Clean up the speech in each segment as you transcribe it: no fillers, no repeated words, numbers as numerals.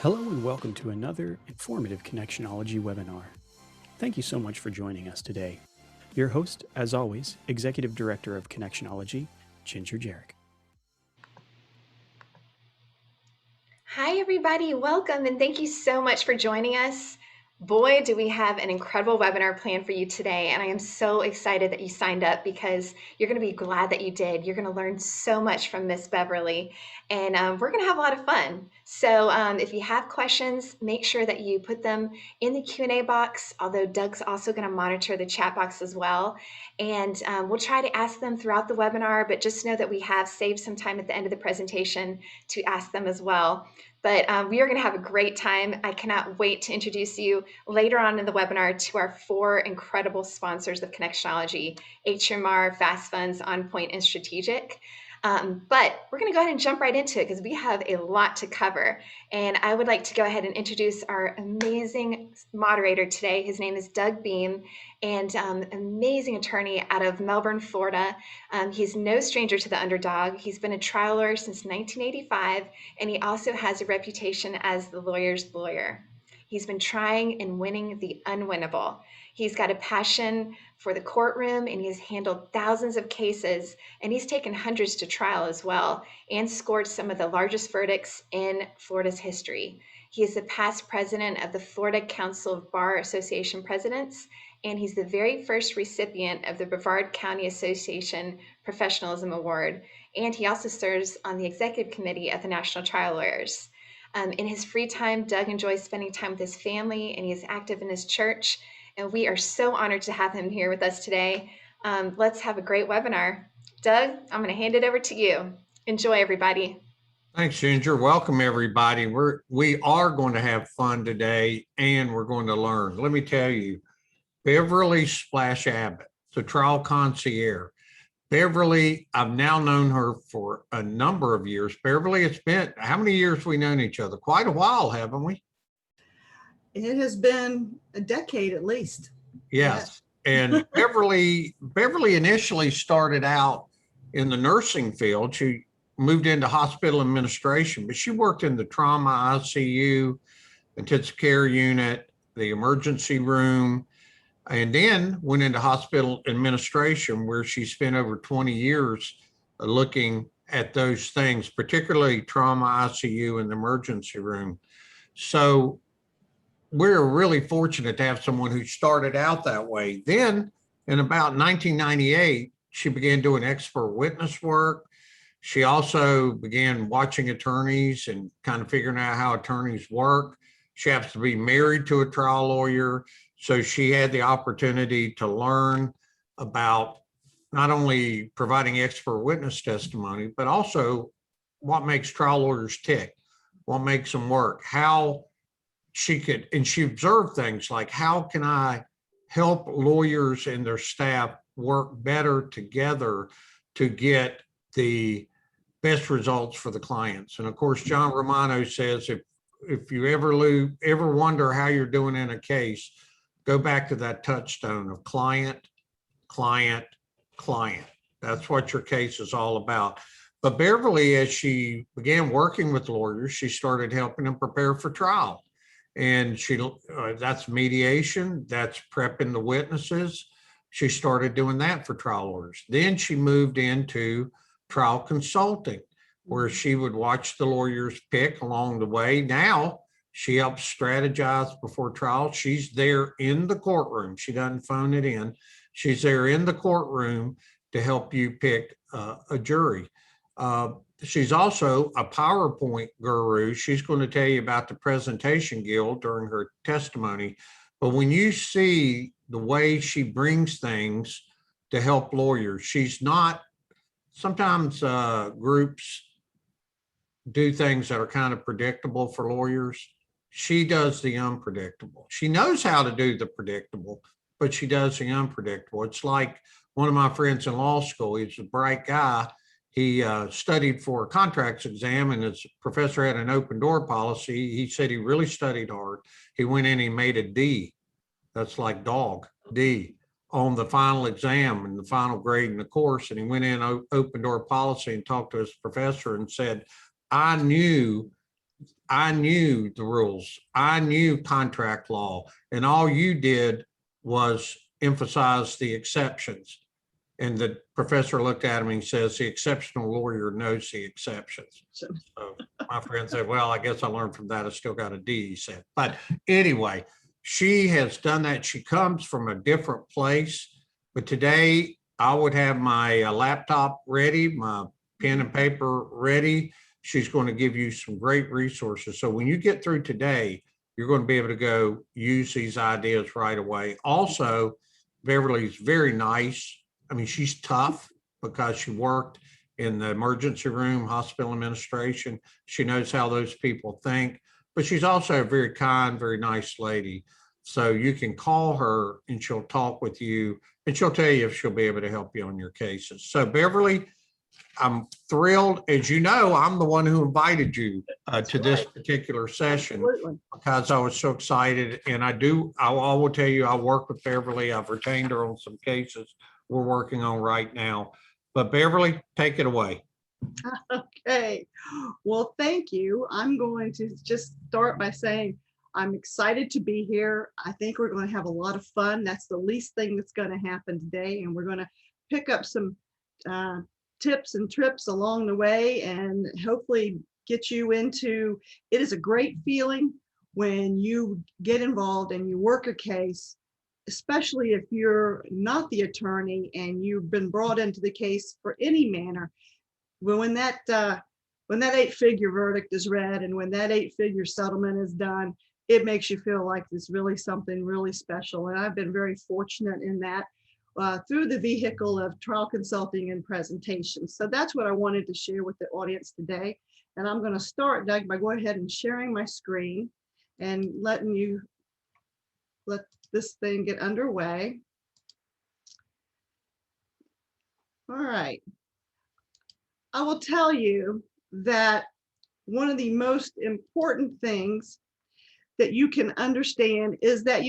Hello and welcome to another informative Connectionology webinar. Thank you so much for joining us today. Your host, as always, Executive Director of Connectionology, Ginger Jarek. Hi, everybody. Welcome, and thank you so much for joining us. Boy, do we have an incredible webinar planned for you today, and I am so excited that you signed up because you're going to be glad that you did. You're going to learn so much from Miss Beverly, and we're going to have a lot of fun. So if you have questions, make sure that you put them in the Q&A box, although Doug's also going to monitor the chat box as well, and we'll try to ask them throughout the webinar, but just know that we have saved some time at the end of the presentation to ask them as well. But we are going to have a great time. I cannot wait to introduce you later on in the webinar to our 4 incredible sponsors of Connectionology: HMR, Fast Funds, On Point, and Strategic. But we're going to go ahead and jump right into it because we have a lot to cover. And I would like to go ahead and introduce our amazing moderator today. His name is Doug Beam, and amazing attorney out of Melbourne, Florida. He's no stranger to the underdog. He's been a trial lawyer since 1985, and he also has a reputation as the lawyer's lawyer. He's been trying and winning the unwinnable. He's got a passion for the courtroom, and he's handled thousands of cases, and he's taken hundreds to trial as well, and scored some of the largest verdicts in Florida's history. He is the past president of the Florida Council of Bar Association Presidents, and he's the very first recipient of the Brevard County Association Professionalism Award, and he also serves on the executive committee of the National Trial Lawyers. In his free time, Doug enjoys spending time with his family, and he is active in his church, and we are so honored to have him here with us today. Let's have a great webinar. Doug, I'm going to hand it over to you. Enjoy, everybody. Thanks, Ginger. Welcome, everybody. We are going to have fun today, and we're going to learn. Let me tell you, Beverly Splash Abbott, the Trial Concierge. Beverly, I've now known her for a number of years. Beverly, it's been, how many years we known each other? Quite a while, haven't we? It has been a decade at least. Yes. And Beverly initially started out in the nursing field. She moved into hospital administration, but she worked in the trauma ICU, intensive care unit, the emergency room, and then went into hospital administration, where she spent over 20 years looking at those things, particularly trauma ICU and the emergency room. So we're really fortunate to have someone who started out that way. Then in about 1998, she began doing expert witness work. She also began watching attorneys and kind of figuring out how attorneys work. She happens to be married to a trial lawyer, so she had the opportunity to learn about not only providing expert witness testimony, but also what makes trial lawyers tick, what makes them work, how she could, and she observed things like, how can I help lawyers and their staff work better together to get the best results for the clients? And of course, John Romano says, if you ever wonder how you're doing in a case, go back to that touchstone of client, client, client. That's what your case is all about. But Beverly, as she began working with lawyers, she started helping them prepare for trial. And that's mediation, that's prepping the witnesses. She started doing that for trial lawyers. Then she moved into trial consulting, where she would watch the lawyers pick along the way. Now she helps strategize before trial. She's there in the courtroom. She doesn't phone it in. She's there in the courtroom to help you pick a jury. She's also a PowerPoint guru. She's going to tell you about the Presentation Guild during her testimony. But when you see the way she brings things to help lawyers, she's not, sometimes groups do things that are kind of predictable for lawyers. She does the unpredictable. She knows how to do the predictable, but she does the unpredictable. It's like one of my friends in law school. He's a bright guy. He studied for a contracts exam, and his professor had an open door policy. He said he really studied hard. He went in, he made a D. That's like dog, D, on the final exam and the final grade in the course. And he went in open door policy and talked to his professor and said, I knew I knew the rules. I knew contract law, and all you did was emphasize the exceptions. And the professor looked at him and he says, the exceptional lawyer knows the exceptions. So my friend said, well, I guess I learned from that. I still got a D, he said. But anyway, she has done that. She comes from a different place. But today I would have my laptop ready, my pen and paper ready. She's going to give you some great resources. So when you get through today, you're going to be able to go use these ideas right away. Also, Beverly's very nice. I mean, she's tough because she worked in the emergency room, hospital administration. She knows how those people think, but she's also a very kind, very nice lady. So you can call her and she'll talk with you and she'll tell you if she'll be able to help you on your cases. So Beverly, I'm thrilled. As you know, I'm the one who invited you to this particular session. Absolutely. Because I was so excited. And I will tell you, I work with Beverly. I've retained her on some cases we're working on right now. But Beverly, take it away. Okay. Well, thank you. I'm going to just start by saying I'm excited to be here. I think we're going to have a lot of fun. That's the least thing that's going to happen today. And we're going to pick up some tips and trips along the way and hopefully get you into, it is a great feeling when you get involved and you work a case, especially if you're not the attorney and you've been brought into the case for any manner. When that 8-figure verdict is read and when that 8-figure settlement is done, it makes you feel like there's really something really special. And I've been very fortunate in that through the vehicle of trial consulting and presentations. So that's what I wanted to share with the audience today. And I'm going to start, Doug, by going ahead and sharing my screen and let this thing get underway. All right. I will tell you that one of the most important things that you can understand is that,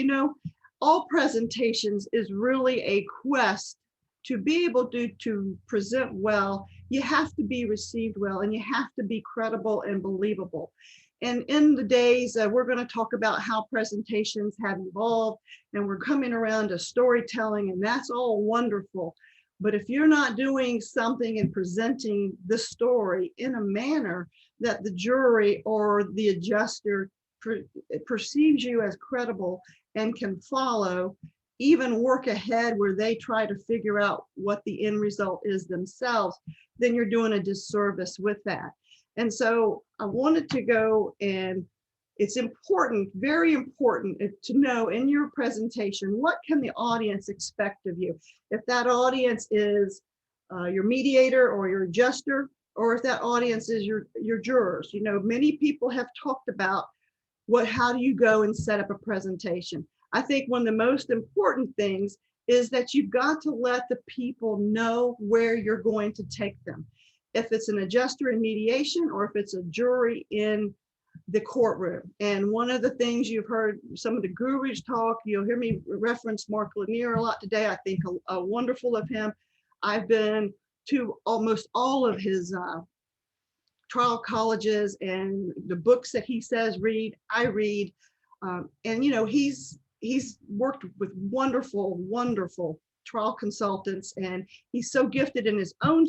all presentations is really a quest to be able to present well. You have to be received well and you have to be credible and believable. And in the days, we're going to talk about how presentations have evolved and we're coming around to storytelling, and that's all wonderful. But if you're not doing something and presenting the story in a manner that the jury or the adjuster perceives you as credible and can follow, even work ahead where they try to figure out what the end result is themselves, then you're doing a disservice with that. And so I wanted to go, and it's important, very important to know in your presentation, what can the audience expect of you? If that audience is your mediator or your adjuster, or if that audience is your jurors. Many people have talked about how do you go and set up a presentation? I think one of the most important things is that you've got to let the people know where you're going to take them. If it's an adjuster in mediation or if it's a jury in the courtroom. And one of the things you've heard some of the gurus talk, you'll hear me reference Mark Lanier a lot today. I think wonderful of him. I've been to almost all of his trial colleges, and the books that he says read, I read. And he's worked with wonderful trial consultants, and he's so gifted in his own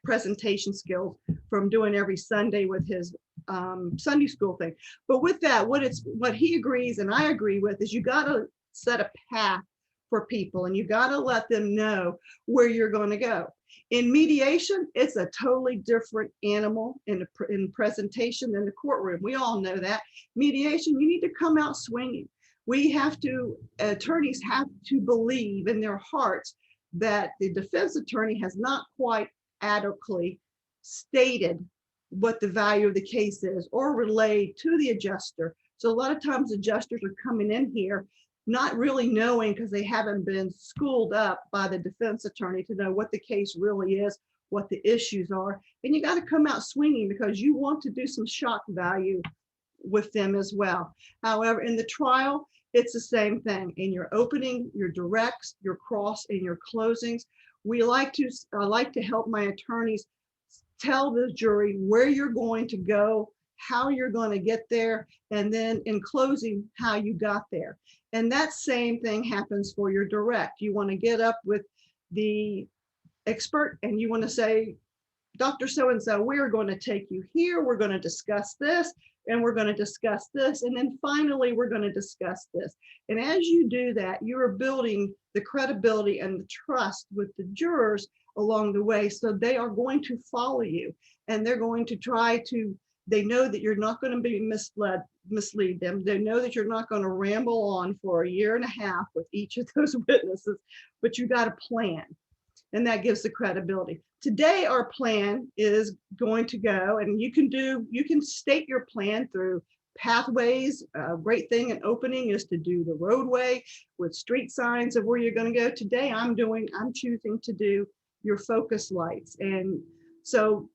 presentation skills from doing every Sunday with his Sunday school thing. But with that, what he agrees and I agree with is you got to set a path for people, and you got to let them know where you're going to go. In mediation, it's a totally different animal in presentation than the courtroom. We all know that. Mediation, you need to come out swinging. Attorneys have to believe in their hearts that the defense attorney has not quite adequately stated what the value of the case is or relayed to the adjuster. So a lot of times adjusters are coming in here not really knowing, because they haven't been schooled up by the defense attorney to know what the case really is, what the issues are. And you got to come out swinging because you want to do some shock value with them as well. However, in the trial, it's the same thing. In your opening, your directs, your cross, and your closings, I like to help my attorneys tell the jury where you're going to go how you're going to get there, and then in closing, how you got there. And that same thing happens for your direct. You want to get up with the expert and you want to say, Dr. So-and-so, we're going to take you here. We're going to discuss this, and we're going to discuss this. And then finally, we're going to discuss this. And as you do that, you're building the credibility and the trust with the jurors along the way. So they are going to follow you, and they're going to try to, they know that you're not going to be mislead them. They know that you're not going to ramble on for a year and a half with each of those witnesses, but you got a plan. And that gives the credibility. Today, our plan is going to go, and you can state your plan through pathways. A great thing in opening is to do the roadway with street signs of where you're going to go. Today, I'm choosing to do your focus lights. And so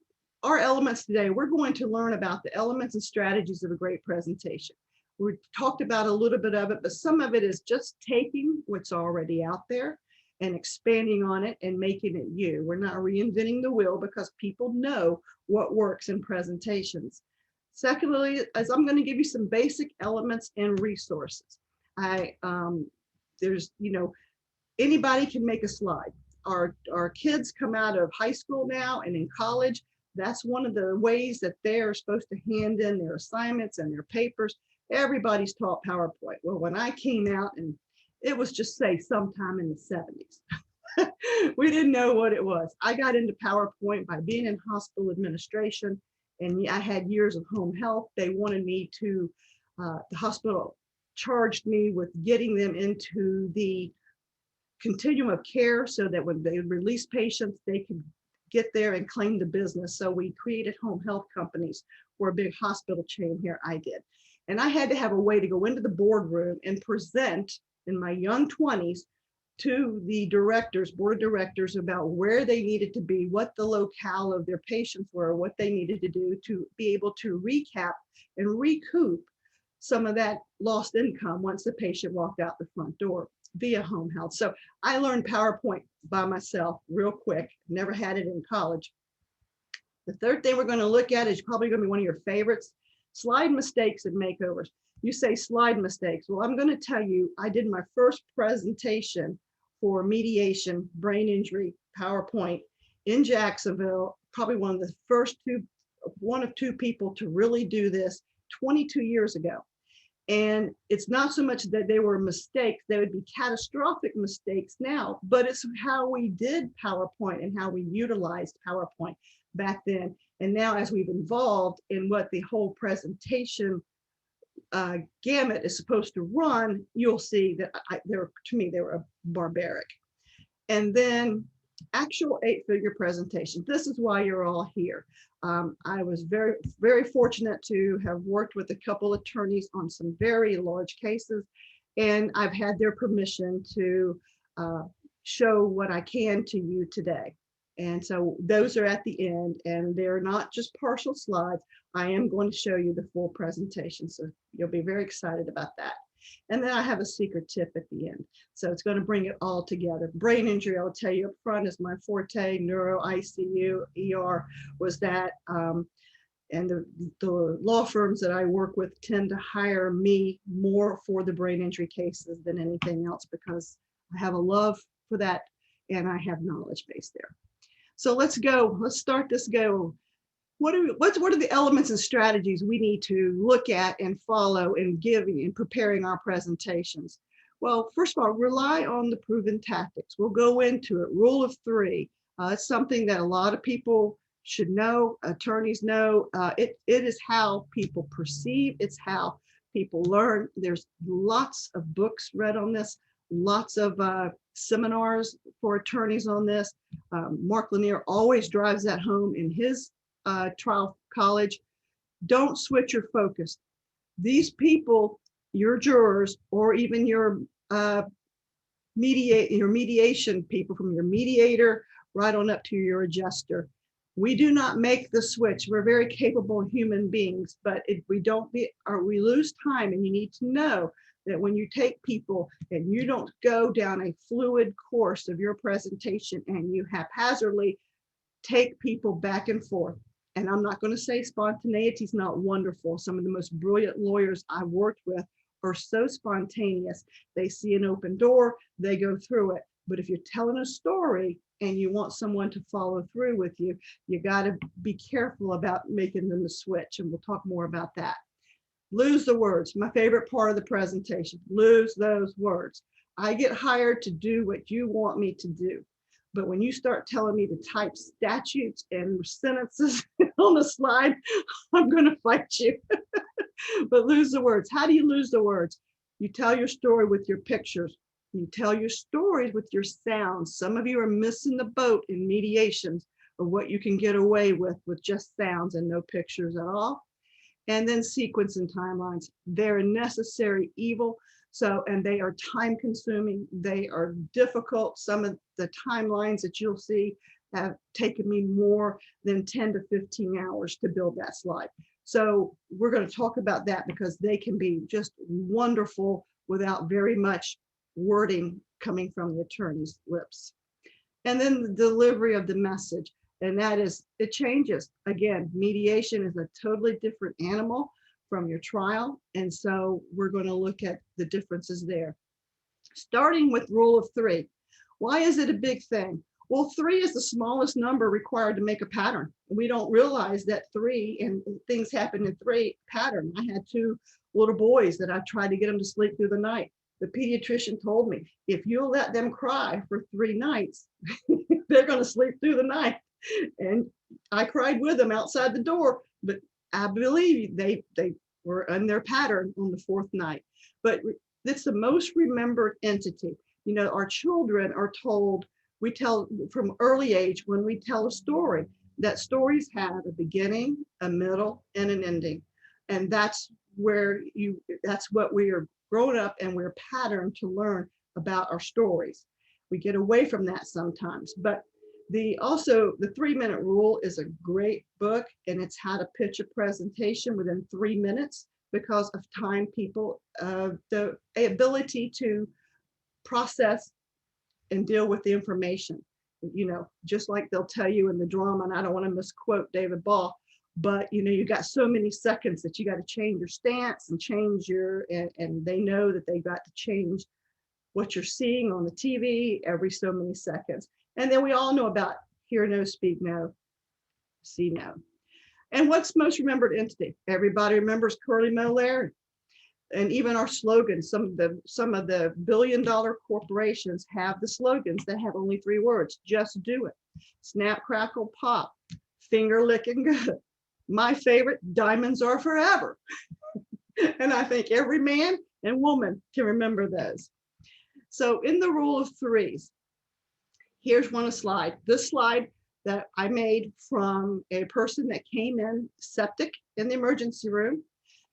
our elements today, we're going to learn about the elements and strategies of a great presentation. We talked about a little bit of it, but some of it is just taking what's already out there and expanding on it and making it you. We're not reinventing the wheel because people know what works in presentations. Secondly, as I'm going to give you some basic elements and resources. There's, anybody can make a slide. Our kids come out of high school now and in college. That's one of the ways that they're supposed to hand in their assignments and their papers. Everybody's taught PowerPoint. Well, when I came out, and it was just say sometime in the 70s. We didn't know what it was. I got into PowerPoint by being in hospital administration, and I had years of home health. They wanted me to, the hospital charged me with getting them into the continuum of care so that when they release patients, they could get there and claim the business. So we created home health companies for a big hospital chain here. I did. And I had to have a way to go into the boardroom and present in my young 20s to the board of directors about where they needed to be, what the locale of their patients were, what they needed to do to be able to recap and recoup some of that lost income once the patient walked out the front door via home health. So I learned PowerPoint by myself real quick, never had it in college. The third thing we're going to look at is probably going to be one of your favorites, slide mistakes and makeovers. You say slide mistakes. Well, I'm going to tell you, I did my first presentation for mediation, brain injury, PowerPoint in Jacksonville, probably one of two people to really do this 22 years ago. And it's not so much that they were mistakes, they would be catastrophic mistakes now, but it's how we did PowerPoint and how we utilized PowerPoint back then. And now as we've evolved in what the whole presentation gamut is supposed to run, you'll see that to me, they were barbaric. And then actual 8-figure presentation. This is why you're all here. I was very, very fortunate to have worked with a couple attorneys on some very large cases, and I've had their permission to show what I can to you today. And so those are at the end, and they're not just partial slides. I am going to show you the full presentation, so you'll be very excited about that. And then I have a secret tip at the end. So it's going to bring it all together. Brain injury, I'll tell you up front, is my forte. Neuro, ICU, ER was that. And the law firms that I work with tend to hire me more for the brain injury cases than anything else because I have a love for that and I have knowledge base there. So let's go. Let's start this go. What are the elements and strategies we need to look at and follow in giving and preparing our presentations? Well, first of all, rely on the proven tactics. We'll go into it. Rule of 3. It's something that a lot of people should know, attorneys know. It is how people perceive. It's how people learn. There's lots of books read on this, lots of seminars for attorneys on this. Mark Lanier always drives that home in his trial college. Don't switch your focus. These people, your jurors, or even your mediation people, from your mediator right on up to your adjuster, we do not make the switch. We're very capable human beings, but if we we lose time. And you need to know that when you take people and you don't go down a fluid course of your presentation and you haphazardly take people back and forth, And I'm not going to say spontaneity is not wonderful. Some of the most brilliant lawyers I've worked with are so spontaneous. They see an open door, they go through it. But if you're telling a story and you want someone to follow through with you, you got to be careful about making them the switch. And we'll talk more about that. Lose the words. My favorite part of the presentation. Lose those words. I get hired to do what you want me to do. But when you start telling me to type statutes and sentences on the slide, I'm going to fight you. But lose the words. How do you lose the words? You tell your story with your pictures. You tell your stories with your sounds. Some of you are missing the boat in mediations of what you can get away with just sounds and no pictures at all. And then sequence and timelines. They're a necessary evil. So, and they are time consuming. They are difficult. Some of the timelines that you'll see have taken me more than 10 to 15 hours to build that slide. So we're going to talk about that because they can be just wonderful without very much wording coming from the attorney's lips. And then the delivery of the message. And that is, it changes. Again, mediation is a totally different animal from your trial. And so we're going to look at the differences there. Starting with rule of 3. Why is it a big thing? Well, 3 is the smallest number required to make a pattern. We don't realize that 3 and things happen in 3 pattern. I had 2 little boys that I tried to get them to sleep through the night. The pediatrician told me, if you'll let them cry for 3 nights, they're going to sleep through the night. And I cried with them outside the door, but I believe they were in their pattern on the 4th night. But it's the most remembered entity. You know, our children are told, we tell from early age when we tell a story, that stories have a beginning, a middle, and an ending. And that's where that's what we are grown up and we're patterned to learn about our stories. We get away from that sometimes, but also the 3-minute rule is a great book, and it's how to pitch a presentation within 3 minutes because of time, people, the ability to process and deal with the information. You know, just like they'll tell you in the drama, and I don't want to misquote David Ball, but you know, you got so many seconds that you got to change your stance and change your, and they know that they got to change what you're seeing on the TV every so many seconds. And then we all know about hear no, speak no, see no. And what's most remembered entity? Everybody remembers Curly Moe Larry. And even our slogans, some of the billion-dollar corporations have the slogans that have only 3 words: just do it. Snap, crackle, pop, finger licking good. My favorite, diamonds are forever. And I think every man and woman can remember those. So in the rule of 3s, here's one slide. This slide that I made from a person that came in septic in the emergency room,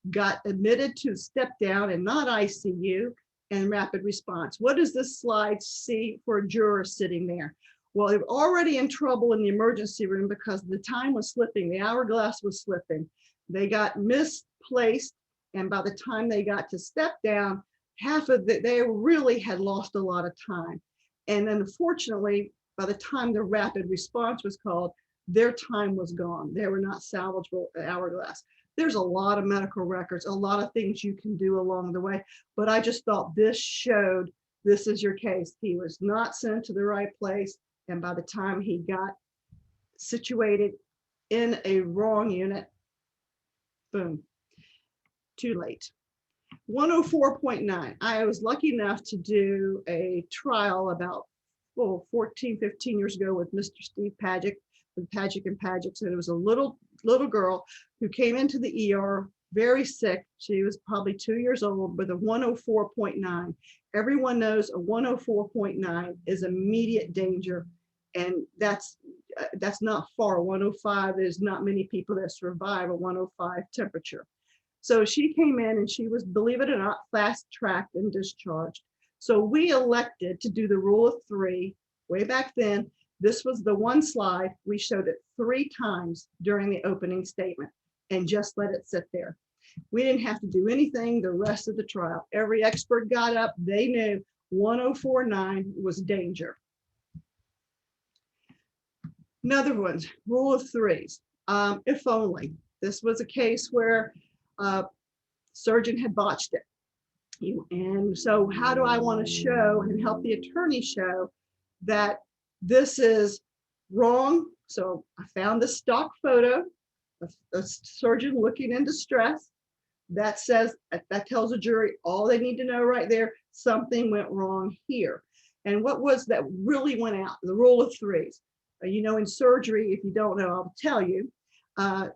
got admitted to step down and not ICU and rapid response. What does this slide see for a juror sitting there? Well, they were already in trouble in the emergency room because the time was slipping, the hourglass was slipping. They got misplaced, and by the time they got to step down, they really had lost a lot of time. And unfortunately, by the time the rapid response was called, their time was gone. They were not salvageable hourglass. There's a lot of medical records, a lot of things you can do along the way, but I just thought this showed this is your case. He was not sent to the right place, and by the time he got situated in a wrong unit, boom, too late. 104.9. I was lucky enough to do a trial about 14, 15 years ago with Mr. Steve Pagic, with Pagic and Pagic. And it was a little girl who came into the ER very sick. She was probably 2 years old with a 104.9. Everyone knows a 104.9 is immediate danger. And that's not far. 105, there's not many people that survive a 105 temperature. So she came in and she was, believe it or not, fast-tracked and discharged. So we elected to do the rule of 3 way back then. This was the one slide. We showed it 3 times during the opening statement and just let it sit there. We didn't have to do anything the rest of the trial. Every expert got up. They knew 104.9 was danger. Another one, rule of 3s. If only. This was a case where surgeon had botched it. And so how do I want to show and help the attorney show that this is wrong? So I found the stock photo of a surgeon looking in distress. That says, that tells a jury all they need to know right there, something went wrong here. And what was that really went out? The rule of threes. You know, in surgery, if you don't know, I'll tell you.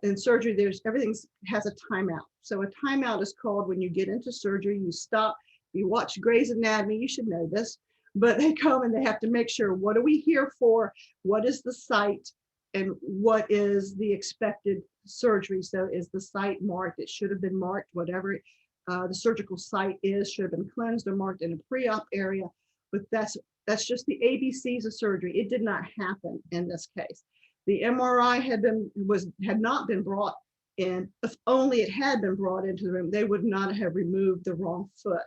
In surgery, everything has a timeout. So a timeout is called when you get into surgery, you stop, you watch Grey's Anatomy, you should know this, but they come and they have to make sure, what are we here for? What is the site? And what is the expected surgery? So is the site marked? It should have been marked, whatever the surgical site is, should have been cleansed or marked in a pre-op area. But that's just the ABCs of surgery. It did not happen in this case. The MRI had not been brought in. If only it had been brought into the room, they would not have removed the wrong foot,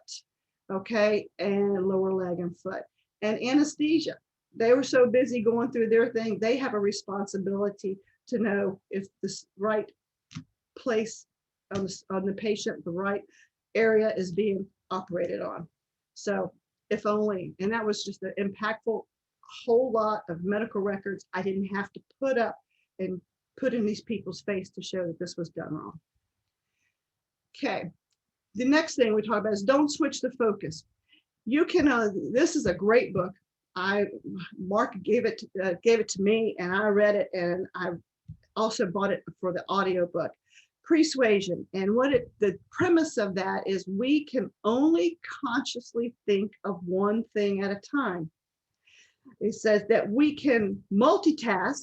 okay, and lower leg and foot. And anesthesia, they were so busy going through their thing, they have a responsibility to know if this right place on the patient, the right area is being operated on. So if only, and that was just an impactful whole lot of medical records I didn't have to put up and put in these people's face to show that this was done wrong. Okay, the next thing we talk about is don't switch the focus. You can, this is a great book. Mark gave it to me and I read it, and I also bought it for the audiobook. Persuasion. And the premise of that is we can only consciously think of one thing at a time. It says that we can multitask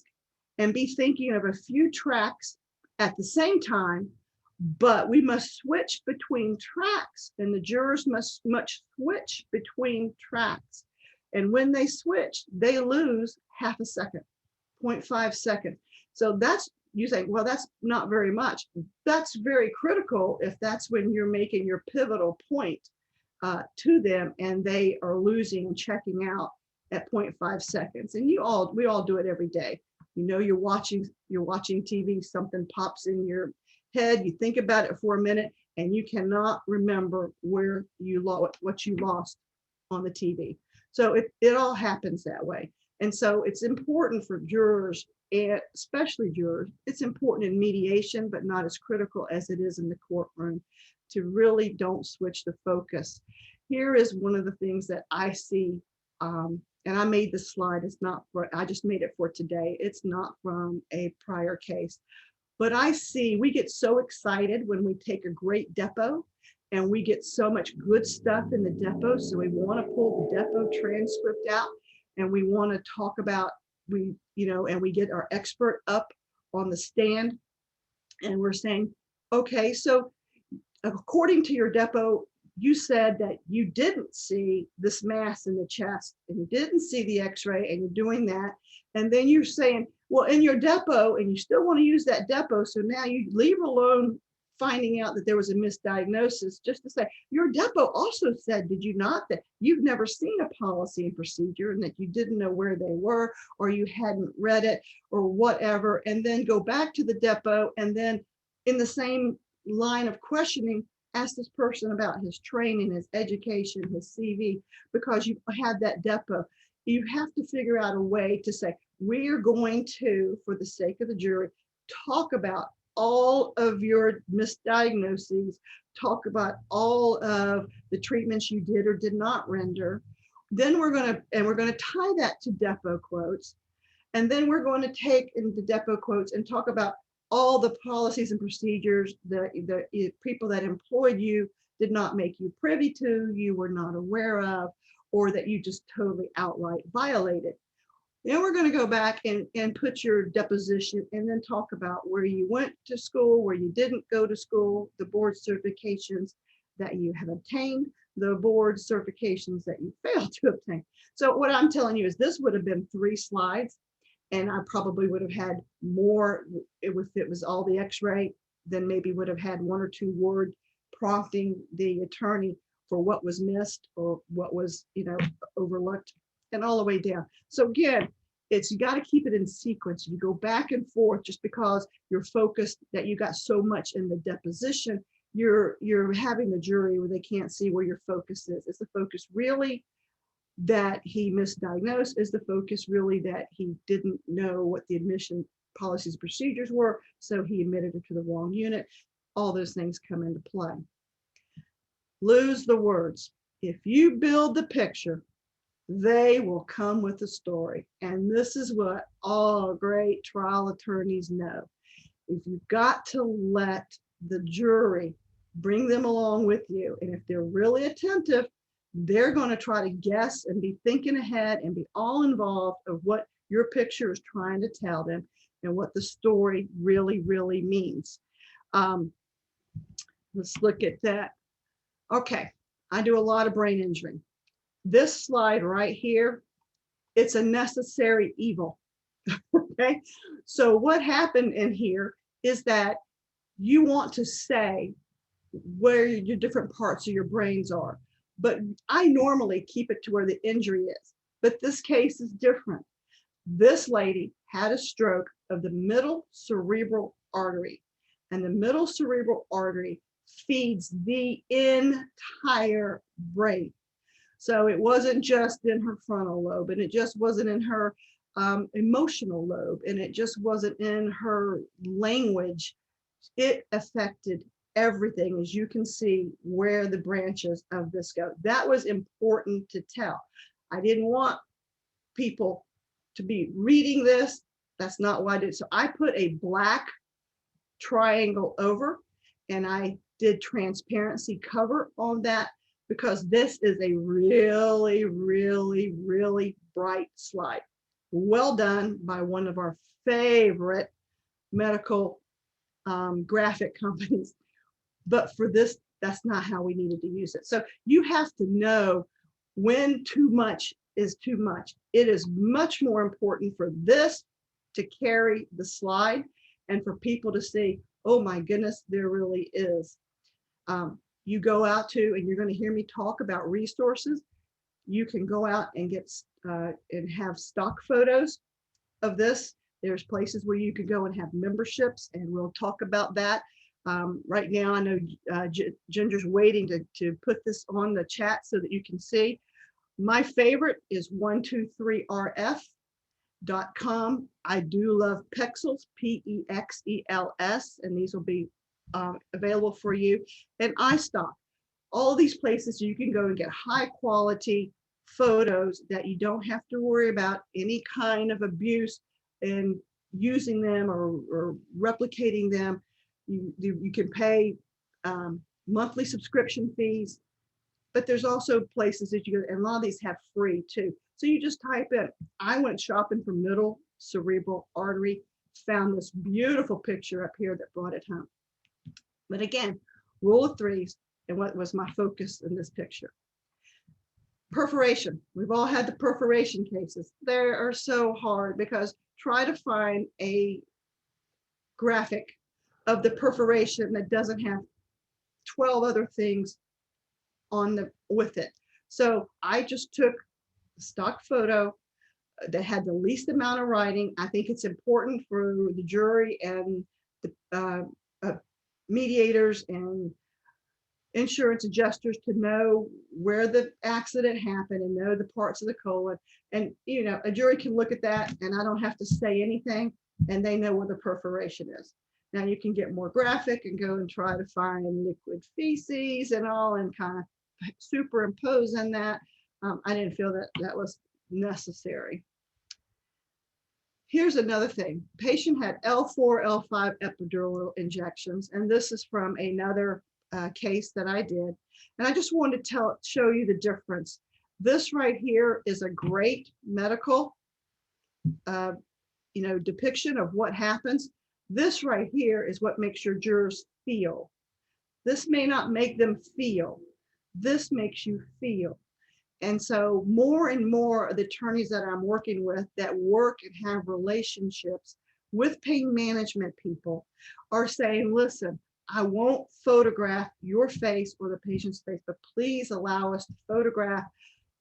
and be thinking of a few tracks at the same time, but we must switch between tracks, and the jurors must switch between tracks. And when they switch, they lose half a second, 0.5 seconds. So that's, you say, well, that's not very much. That's very critical if that's when you're making your pivotal point to them and they are losing and checking out at 0.5 seconds. And we all do it every day. You know, you're watching TV, something pops in your head, you think about it for a minute, and you cannot remember what you lost on the TV. So it all happens that way. And so it's important for jurors, and especially jurors, it's important in mediation, but not as critical as it is in the courtroom, to really don't switch the focus. Here is one of the things that I see, and I made this slide, I just made it for today. It's not from a prior case, but I see we get so excited when we take a great depo and we get so much good stuff in the depo. So we want to pull the depo transcript out and we want to talk about, and we get our expert up on the stand and we're saying, okay, so according to your depo, you said that you didn't see this mass in the chest and you didn't see the x-ray, and you're doing that. And then you're saying, well, in your depo, and you still want to use that depo. So now you leave alone finding out that there was a misdiagnosis, just to say, your depo also said, did you not, that you've never seen a policy and procedure and that you didn't know where they were, or you hadn't read it or whatever, and then go back to the depo and then in the same line of questioning, ask this person about his training, his education, his CV, because you had that depo. You have to figure out a way to say, we are going to, for the sake of the jury, talk about all of your misdiagnoses, talk about all of the treatments you did or did not render. Then we're going to tie that to depo quotes. And then we're going to take in the depo quotes and talk about all the policies and procedures that the people that employed you did not make you privy to, you were not aware of, or that you just totally outright violated. Then we're going to go back and put your deposition and then talk about where you went to school, where you didn't go to school, the board certifications that you have obtained, the board certifications that you failed to obtain. So what I'm telling you is this would have been 3 slides. And I probably would have had more, if it was all the x-ray, then maybe would have had 1 or 2 word prompting the attorney for what was missed or what was, overlooked, and all the way down. So again, you got to keep it in sequence. You go back and forth just because you're focused that you got so much in the deposition. You're having the jury where they can't see where your focus is. Is the focus really that he misdiagnosed? Is the focus really that he didn't know what the admission policies and procedures were, so he admitted it to the wrong unit? All those things come into play. Lose the words. If you build the picture, they will come with the story. And this is what all great trial attorneys know. If you've got to let the jury bring them along with you, and if they're really attentive, they're going to try to guess and be thinking ahead and be all involved of what your picture is trying to tell them and what the story really, really means. Let's look at that. Okay, I do a lot of brain injury. This slide right here, it's a necessary evil. Okay, so what happened in here is that you want to say where your different parts of your brains are, but I normally keep it to where the injury is, but this case is different. This lady had a stroke of the middle cerebral artery, and the middle cerebral artery feeds the entire brain. So it wasn't just in her frontal lobe, and it just wasn't in her emotional lobe, and it just wasn't in her language. It affected everything, as you can see where the branches of this go. That was important to tell. I didn't want people to be reading this. That's not why I did. So I put a black triangle over, and I did transparency cover on that, because this is a really, really, really bright slide. Well done by one of our favorite medical graphic companies. But for this, that's not how we needed to use it. So you have to know when too much is too much. It is much more important for this to carry the slide and for people to see, oh my goodness, there really is. You go out to, and you're going to hear me talk about resources. You can go out and get and have stock photos of this. There's places where you could go and have memberships, and we'll talk about that. Right now, I know Ginger's waiting to put this on the chat so that you can see. My favorite is 123rf.com. I do love Pexels, P-E-X-E-L-S, and these will be available for you. And iStock, all these places you can go and get high quality photos that you don't have to worry about any kind of abuse in using them or replicating them. You can pay monthly subscription fees, but there's also places that you go, and a lot of these have free too. So you just type in, I went shopping for middle cerebral artery, found this beautiful picture up here that brought it home. But again, rule of threes, and what was my focus in this picture? Perforation. We've all had the perforation cases. They are so hard, because try to find a graphic of the perforation that doesn't have 12 other things on with it. So I just took a stock photo that had the least amount of writing. I think it's important for the jury and the mediators and insurance adjusters to know where the accident happened and know the parts of the colon. And you know, a jury can look at that and I don't have to say anything, and they know where the perforation is. Now you can get more graphic and go and try to find liquid feces and all, and kind of superimpose in that. I didn't feel that that was necessary. Here's another thing. Patient had L4, L5 epidural injections, and this is from another case that I did. And I just wanted to show you the difference. This right here is a great medical depiction of what happens. This right here is what makes your jurors feel. This may not make them feel. This makes you feel. And so more and more of the attorneys that I'm working with that work and have relationships with pain management people are saying, listen, I won't photograph your face or the patient's face, but please allow us to photograph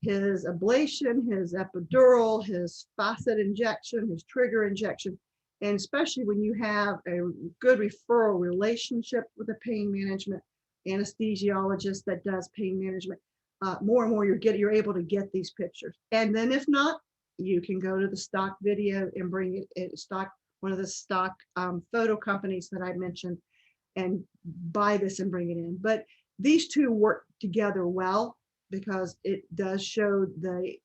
his ablation, his epidural, his facet injection, his trigger injection. And especially when you have a good referral relationship with a pain management anesthesiologist that does pain management, more and more you're able to get these pictures. And then if not, you can go to the stock video and bring it stock, one of the stock photo companies that I mentioned, and buy this and bring it in. But these two work together well because it does show the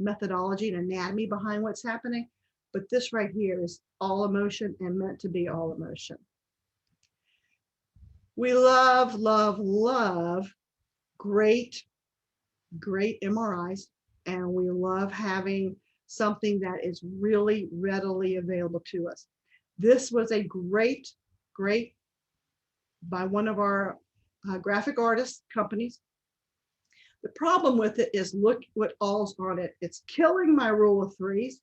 methodology and anatomy behind what's happening. But this right here is all emotion and meant to be all emotion. We love, love, love great MRIs, and we love having something that is really readily available to us. This was a great by one of our graphic artist companies. The problem with it is, look what all's on it. It's killing my rule of threes.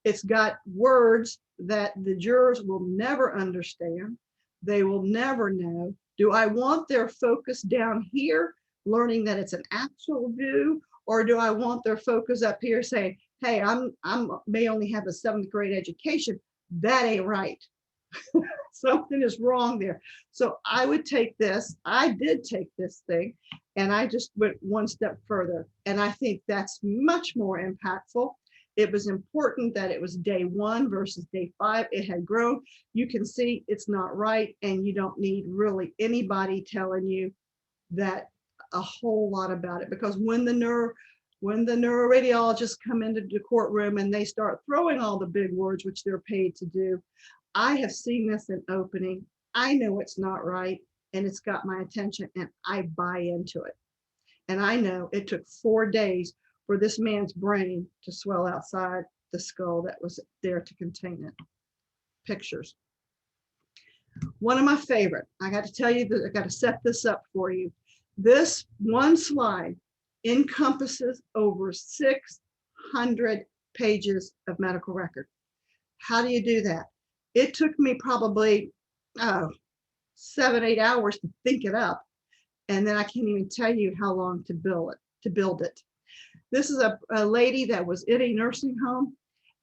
It's got words that the jurors will never understand. They will never know. Do I want their focus down here, learning that it's an actual view, or do I want their focus up here saying, hey, I may only have a 7th grade education. That ain't right. Something is wrong there. So I would take this. I did take this thing, and I just went one step further. And I think that's much more impactful. It was important that it was day 1 versus day 5. It had grown. You can see it's not right, and you don't need really anybody telling you that a whole lot about it, because when the neuroradiologists come into the courtroom and they start throwing all the big words, which they're paid to do, I have seen this in opening. I know it's not right, and it's got my attention, and I buy into it. And I know it took 4 days for this man's brain to swell outside the skull that was there to contain it. Pictures. One of my favorite, I got to tell you that I got to set this up for you. This one slide encompasses over 600 pages of medical record. How do you do that? It took me probably 7-8 hours to think it up. And then I can't even tell you how long to build it. This is a lady that was in a nursing home,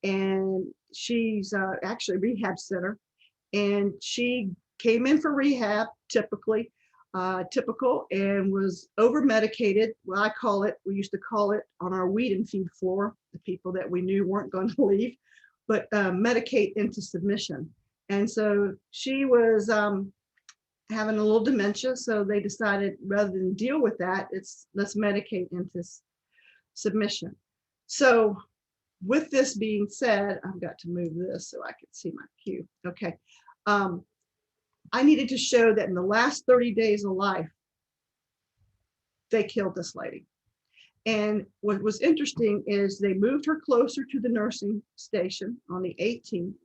and she's actually a rehab center, and she came in for rehab, typical, and was over medicated. Well, we used to call it on our weed and feed floor, the people that we knew weren't going to leave, but medicate into submission. And so she was having a little dementia, so they decided rather than deal with that, let's medicate into submission. So with this being said, I've got to move this so I can see my cue. Okay. I needed to show that in the last 30 days of life, they killed this lady. And what was interesting is they moved her closer to the nursing station on the 18th,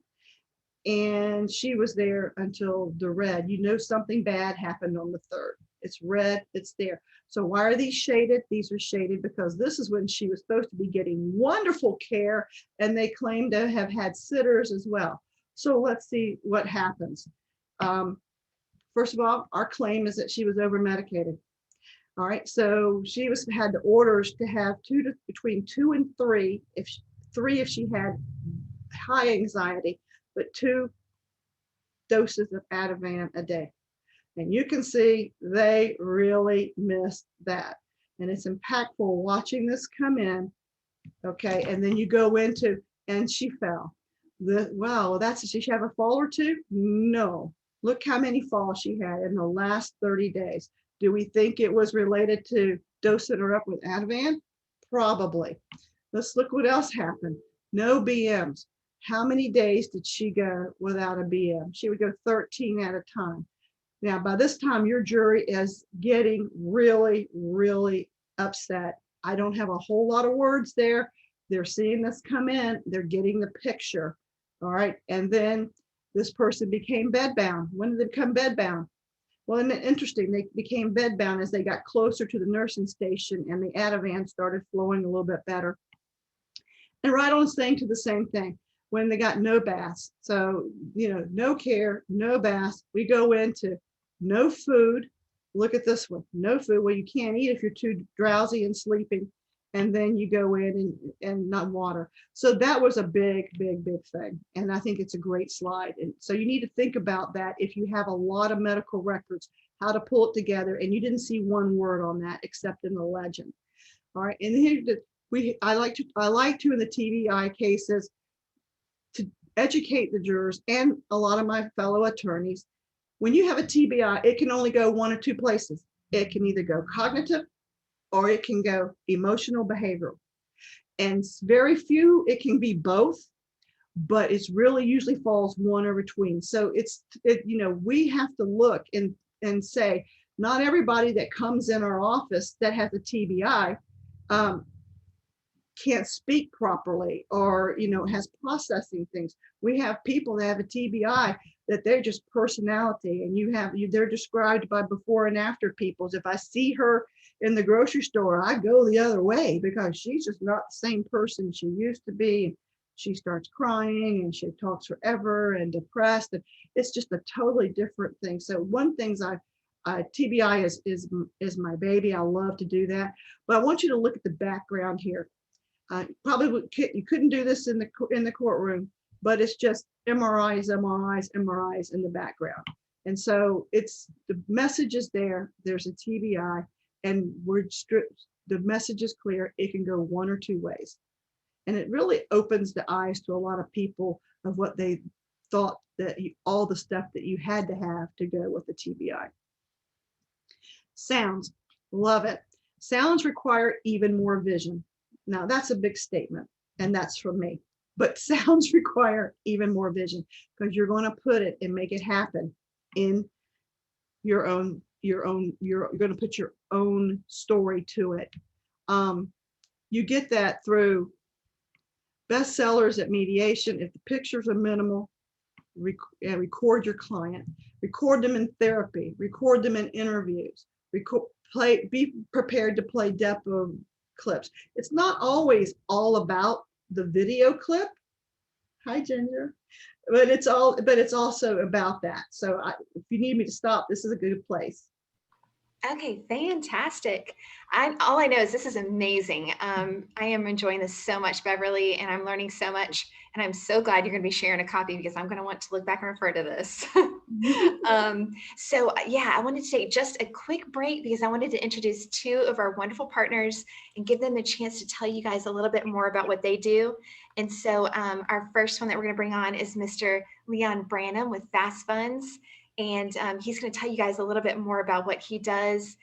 and she was there until the red. You know something bad happened on the 3rd. It's red, it's there. So why are these shaded? These are shaded because this is when she was supposed to be getting wonderful care, and they claim to have had sitters as well. So let's see what happens. First of all, our claim is that she was over medicated. All right, so she had the orders to have between 2 and 3, if she had high anxiety, but 2 doses of Ativan a day. And you can see they really missed that. And it's impactful watching this come in. Okay, and then you go into, and she fell. Wow, did she have a fall or 2? No. Look how many falls she had in the last 30 days. Do we think it was related to dosing her up with Ativan? Probably. Let's look what else happened. No BMs. How many days did she go without a BM? She would go 13 at a time. Now, by this time, your jury is getting really, really upset. I don't have a whole lot of words there. They're seeing this come in. They're getting the picture. All right. And then this person became bedbound. When did they become bedbound? Well, and interesting, they became bedbound as they got closer to the nursing station, and the Ativan started flowing a little bit better. And right on saying to the same thing, when they got no baths. So, no care, no baths. We go into no food. Look at this one, no food. Well, you can't eat if you're too drowsy and sleeping. and then you go in and not water. So that was a big thing. And I think it's a great slide. And so you need to think about that if you have a lot of medical records, how to pull it together. And you didn't see one word on that except in the legend. All right. And here I like to in the TBI cases to educate the jurors and a lot of my fellow attorneys. When you have a TBI, it can only go one or two places. It can either go cognitive or it can go emotional behavioral. And very few, it can be both, but it's really usually falls one or between. So we have to look and say, not everybody that comes in our office that has a TBI can't speak properly or, has processing things. We have people that have a TBI that they're just personality, and they're described by before and after people's. If I see her in the grocery store, I go the other way because she's just not the same person she used to be. She starts crying and she talks forever and depressed, and it's just a totally different thing. So one thing's TBI is my baby. I love to do that, but I want you to look at the background here. You couldn't do this in the courtroom, but it's just MRIs in the background. And so the message is there. There's a TBI, and the message is clear. It can go one or two ways, and it really opens the eyes to a lot of people of what they thought that all the stuff that you had to have to go with the TBI. Sounds, love it. Sounds require even more vision. Now that's a big statement, and that's from me, but sounds require even more vision because you're going to put it and make it happen in you're going to put your own story to it. You get that through bestsellers at mediation. If the pictures are minimal, record your client, record them in therapy, record them in interviews, be prepared to play depo clips. It's not always all about the video clip. Hi, Ginger. But it's also about that. So if you need me to stop, this is a good place. Okay, fantastic. All I know is this is amazing. I am enjoying this so much, Beverly, and I'm learning so much. And I'm so glad you're going to be sharing a copy because I'm going to want to look back and refer to this. So yeah, I wanted to take just a quick break because I wanted to introduce two of our wonderful partners and give them a chance to tell you guys a little bit more about what they do. And so our first one that we're going to bring on is Mr. Leon Branham with Fast Funds. And he's going to tell you guys a little bit more about what he does.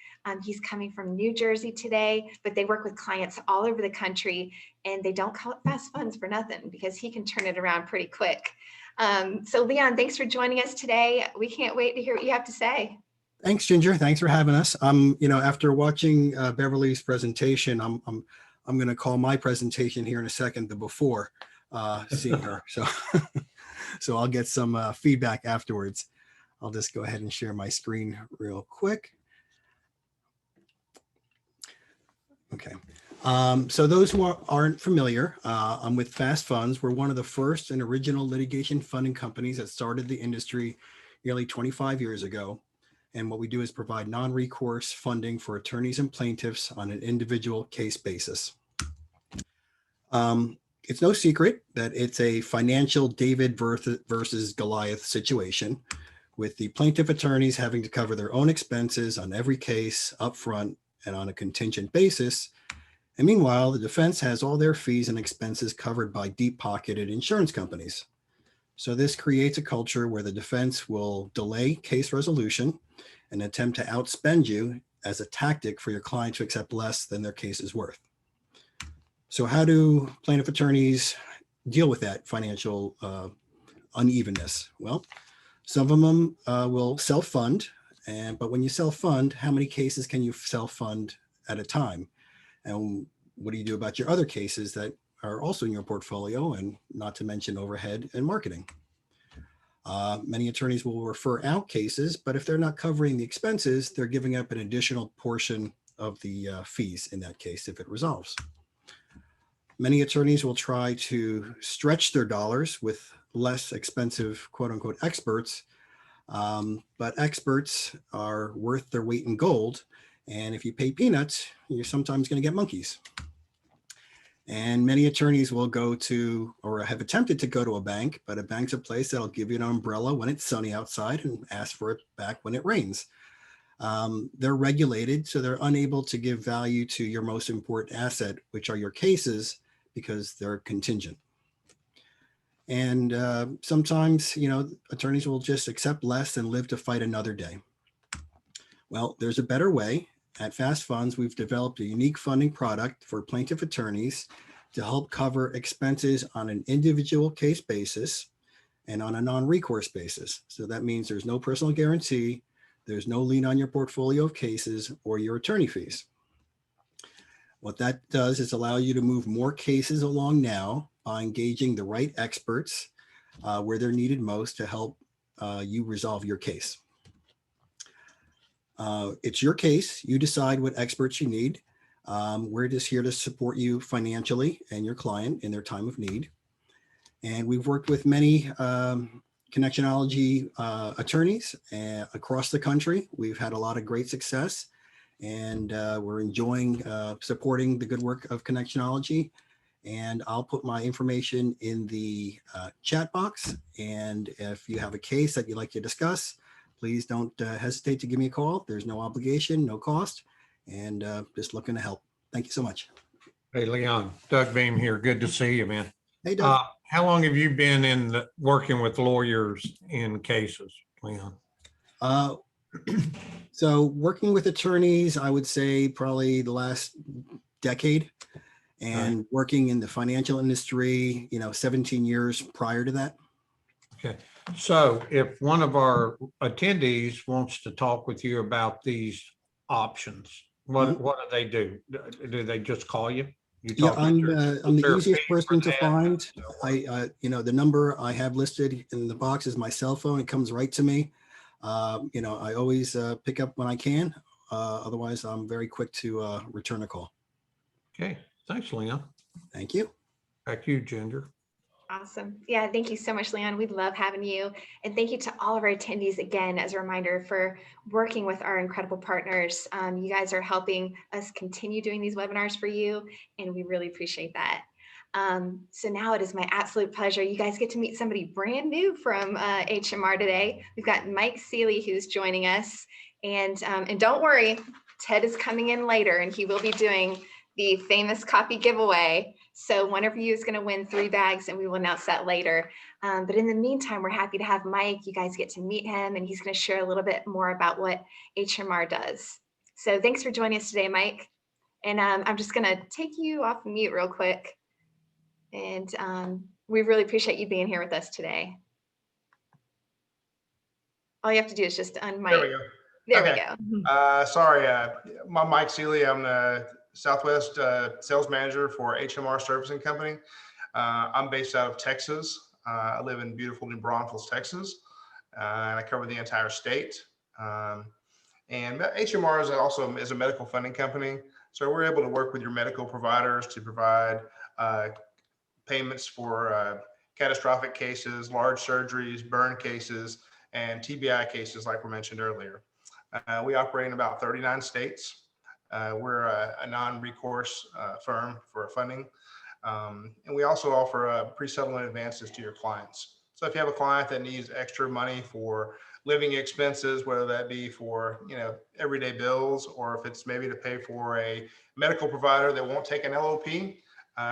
He's coming from New Jersey today, but they work with clients all over the country, and they don't call it fast funds for nothing because he can turn it around pretty quick. So Leon, thanks for joining us today. We can't wait to hear what you have to say. Thanks, Ginger. Thanks for having us. After watching Beverly's presentation, I'm going to call my presentation here in a second, the before seeing her. So I'll get some feedback afterwards. I'll just go ahead and share my screen real quick. Okay. So those who aren't familiar, I'm with Fast Funds. We're one of the first and original litigation funding companies that started the industry nearly 25 years ago. And what we do is provide non-recourse funding for attorneys and plaintiffs on an individual case basis. It's no secret that it's a financial David versus Goliath situation, with the plaintiff attorneys having to cover their own expenses on every case upfront and on a contingent basis. And meanwhile, the defense has all their fees and expenses covered by deep-pocketed insurance companies. So this creates a culture where the defense will delay case resolution and attempt to outspend you as a tactic for your client to accept less than their case is worth. So how do plaintiff attorneys deal with that financial unevenness? Well, some of them will self-fund, but when you self-fund, how many cases can you self-fund at a time? And what do you do about your other cases that are also in your portfolio, and not to mention overhead and marketing? Many attorneys will refer out cases, but if they're not covering the expenses, they're giving up an additional portion of the fees in that case if it resolves. Many attorneys will try to stretch their dollars with less expensive, quote unquote, experts, but experts are worth their weight in gold. And if you pay peanuts, you're sometimes going to get monkeys. And many attorneys will go to, or have attempted to go to a bank, but a bank's a place that'll give you an umbrella when it's sunny outside and ask for it back when it rains. They're regulated, so they're unable to give value to your most important asset, which are your cases, because they're contingent. And sometimes, attorneys will just accept less and live to fight another day. Well, there's a better way. At Fast Funds, we've developed a unique funding product for plaintiff attorneys to help cover expenses on an individual case basis and on a non-recourse basis. So that means there's no personal guarantee, there's no lien on your portfolio of cases or your attorney fees. What that does is allow you to move more cases along now by engaging the right experts where they're needed most to help you resolve your case. It's your case. You decide what experts you need. We're just here to support you financially and your client in their time of need. And we've worked with many connectionology attorneys across the country. We've had a lot of great success, and we're enjoying supporting the good work of connectionology. And I'll put my information in the chat box. And if you have a case that you'd like to discuss, please don't hesitate to give me a call. There's no obligation, no cost, and just looking to help. Thank you so much. Hey, Leon, Doug Beam here. Good to see you, man. Hey, Doug. How long have you been working with lawyers in cases, Leon? So working with attorneys, I would say probably the last decade, and Right. working in the financial industry, 17 years prior to that. Okay. So if one of our attendees wants to talk with you about these options, what do they do? Do they just call you? Yeah, I'm the easiest person to find. The number I have listed in the box is my cell phone. It comes right to me. I always pick up when I can. Otherwise, I'm very quick to return a call. Okay. Thanks, Leon. Thank you. Back to you, Ginger. Awesome. Yeah, thank you so much, Leon. We love having you. And thank you to all of our attendees again, as a reminder, for working with our incredible partners. You guys are helping us continue doing these webinars for you, and we really appreciate that. So now it is my absolute pleasure. You guys get to meet somebody brand new from HMR today. We've got Mike Seeley, who's joining us. And don't worry, Ted is coming in later, and he will be doing the famous copy giveaway. So one of you is going to win 3 bags, and we will announce that later. But in the meantime, we're happy to have Mike. You guys get to meet him, and he's going to share a little bit more about what HMR does. So thanks for joining us today, Mike. And I'm just going to take you off mute real quick. And we really appreciate you being here with us today. All you have to do is just unmic. There we go. There Okay. we go. Sorry, I'm Mike Seeley. I'm the Southwest sales manager for HMR Servicing Company. I'm based out of Texas. I live in beautiful New Braunfels, Texas, and I cover the entire state. And HMR is also a medical funding company, so we're able to work with your medical providers to provide payments for catastrophic cases, large surgeries, burn cases, and TBI cases, like we mentioned earlier. We operate in about 39 states. We're a non-recourse firm for funding. And we also offer pre-settlement advances to your clients. So if you have a client that needs extra money for living expenses, whether that be for everyday bills, or if it's maybe to pay for a medical provider that won't take an LOP,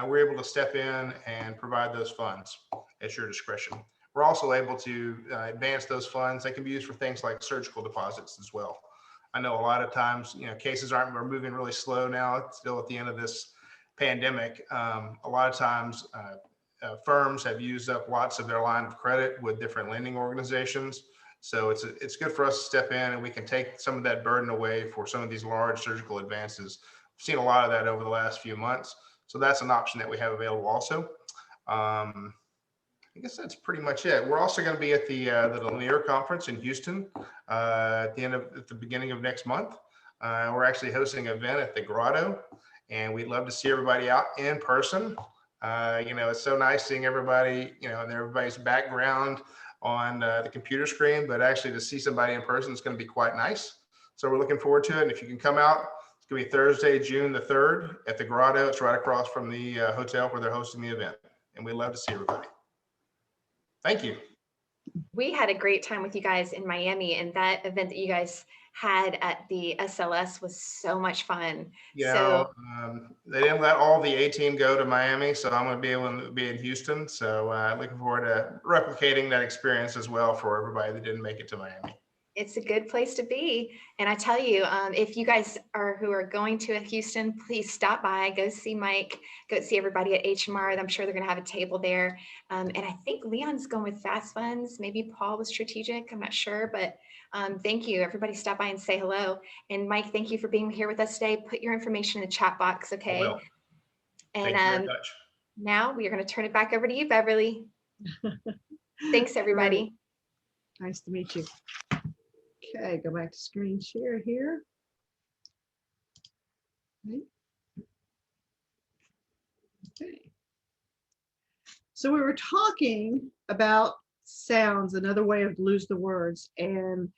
we're able to step in and provide those funds at your discretion. We're also able to advance those funds. They can be used for things like surgical deposits as well. I know a lot of times, cases are moving really slow now, still at the end of this pandemic. A lot of times firms have used up lots of their line of credit with different lending organizations. So it's good for us to step in, and we can take some of that burden away for some of these large surgical advances. We've seen a lot of that over the last few months. So that's an option that we have available also. I guess that's pretty much it. We're also going to be at the Lanier conference in Houston at the beginning of next month. We're actually hosting an event at the Grotto, and we'd love to see everybody out in person. It's so nice seeing everybody, and everybody's background on the computer screen, but actually to see somebody in person is going to be quite nice. So we're looking forward to it. And if you can come out, It's going to be Thursday, June the 3rd at the Grotto. It's right across from the hotel where they're hosting the event. And we'd love to see everybody. Thank you. We had a great time with you guys in Miami, and that event that you guys had at the SLS was so much fun. Yeah, they didn't let all the A team go to Miami, so I'm going to be able to be in Houston. So looking forward to replicating that experience as well for everybody that didn't make it to Miami. It's a good place to be. And I tell you, if you guys who are going to Houston, please stop by, go see Mike, go see everybody at HMR. I'm sure they're going to have a table there. And I think Leon's going with Fast Funds. Maybe Paul was Strategic. I'm not sure, but thank you. Everybody stop by and say hello. And Mike, thank you for being here with us today. Put your information in the chat box, okay? I will. And Thank you very much. now we are going to turn it back over to you, Beverly. Thanks, everybody. Right. Nice to meet you. Okay, go back to screen share here. Okay. So we were talking about sounds, another way of lose the words, and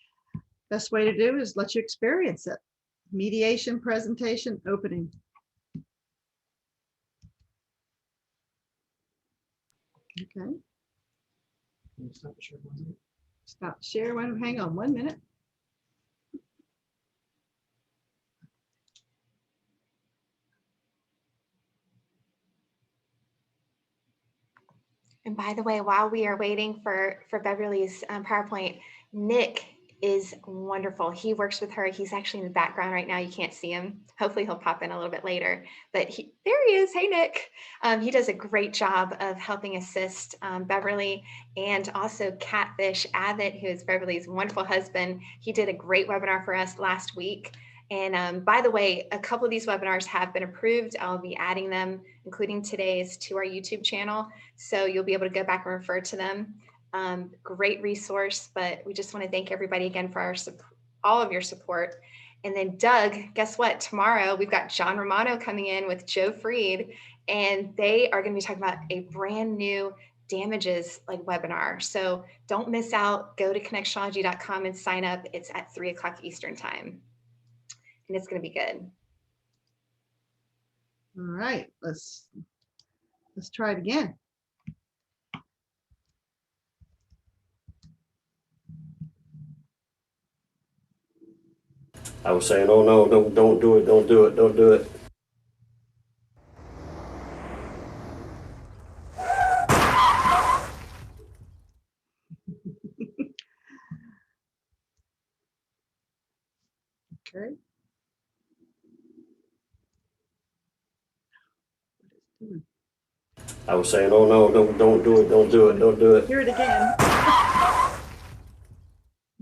best way to do is let you experience it. Mediation, presentation, opening. Okay. Stop share. Hang on 1 minute. And by the way, while we are waiting for Beverly's PowerPoint, Nick is wonderful. He works with her. He's actually in the background right now. You can't see him. Hopefully he'll pop in a little bit later, but there he is. Hey, Nick. He does a great job of helping assist Beverly, and also Catfish Abbott, who is Beverly's wonderful husband. He did a great webinar for us last week. And by the way, a couple of these webinars have been approved. I'll be adding them, including today's, to our YouTube channel. So you'll be able to go back and refer to them. Great resource, but we just want to thank everybody again for all of your support. And then Doug, guess what? Tomorrow we've got John Romano coming in with Joe Freed, and they are going to be talking about a brand new damages webinar. So don't miss out. Go to connectionology.com and sign up. It's at 3 o'clock Eastern time. And it's going to be good. All right, let's try it again. I was saying, oh no, don't do it, don't do it, don't do it. Okay. I was saying, oh no, don't do it, don't do it, don't do it. Hear it again.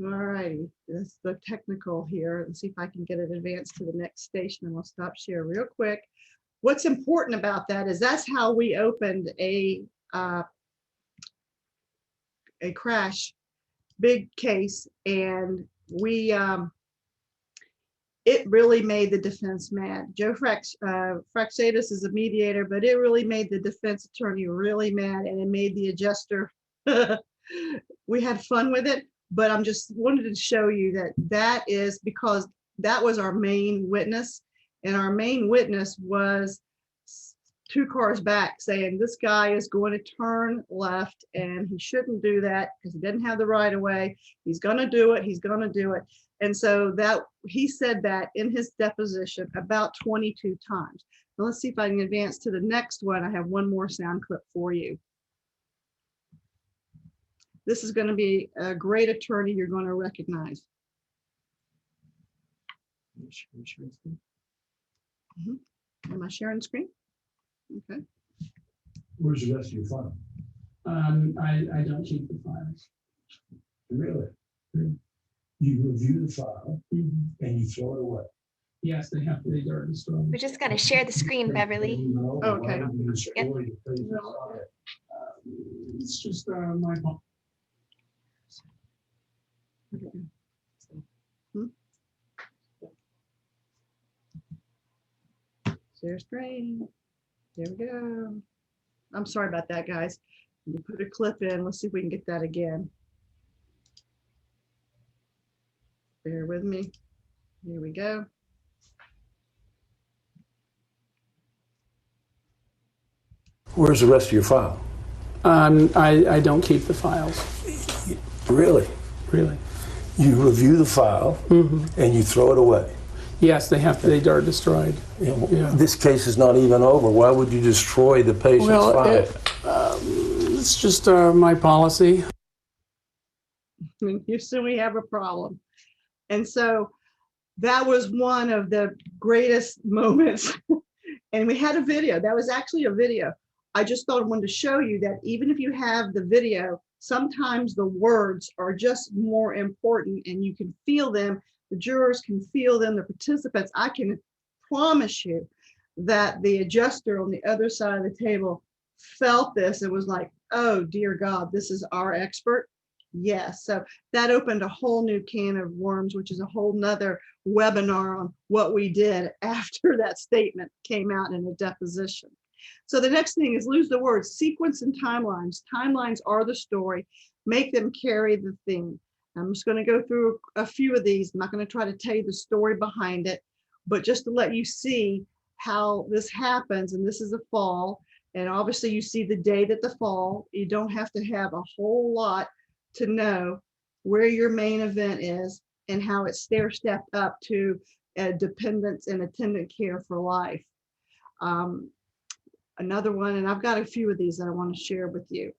All righty, that's the technical here. Let's see if I can get it advanced to the next station, and we'll stop share real quick. What's important about that is that's how we opened a crash big case, and we it really made the defense mad. Joe Fraxatus is a mediator, but it really made the defense attorney really mad, and it made the adjuster. We had fun with it, but I'm just wanted to show you that is because that was our main witness, and our main witness was 2 cars back saying this guy is going to turn left and he shouldn't do that because he didn't have the right of way. He's going to do it. He's going to do it. And so that he said that in his deposition about 22 times. Now let's see if I can advance to the next one. I have one more sound clip for you. This is going to be a great attorney you're going to recognize. Am I sharing the screen? Okay. Where's the rest of your file? I don't keep the files. Really? You review the file and you throw it away. Yes, they have to be already stored. We're just going to share the screen, Beverly. Okay. Yep. It's just my fault. Share screen. There we go. I'm sorry about that, guys. You put a clip in. Let's see if we can get that again. Bear with me. Here we go. Where's the rest of your file? I don't keep the files. Really? Really? You review the file and you throw it away. Yes, they are destroyed. Yeah. This case is not even over. Why would you destroy the patient's file? It's just my policy. You soon we have a problem. And so that was one of the greatest moments. And we had a video. That was actually a video. I just thought I wanted to show you that even if you have the video, sometimes the words are just more important and you can feel them. The jurors can feel them, the participants. I can promise you that the adjuster on the other side of the table felt this and was like, oh, dear God, this is our expert. Yes, so that opened a whole new can of worms, which is a whole nother webinar on what we did after that statement came out in a deposition. So the next thing is lose the words, sequence and timelines. Timelines are the story, make them carry the theme. I'm just going to go through a few of these. I'm not going to try to tell you the story behind it, but just to let you see how this happens. And this is a fall. And obviously you see the date at the fall. You don't have to have a whole lot to know where your main event is and how it stair-stepped up to dependence and attendant care for life. Another one, and I've got a few of these that I want to share with you.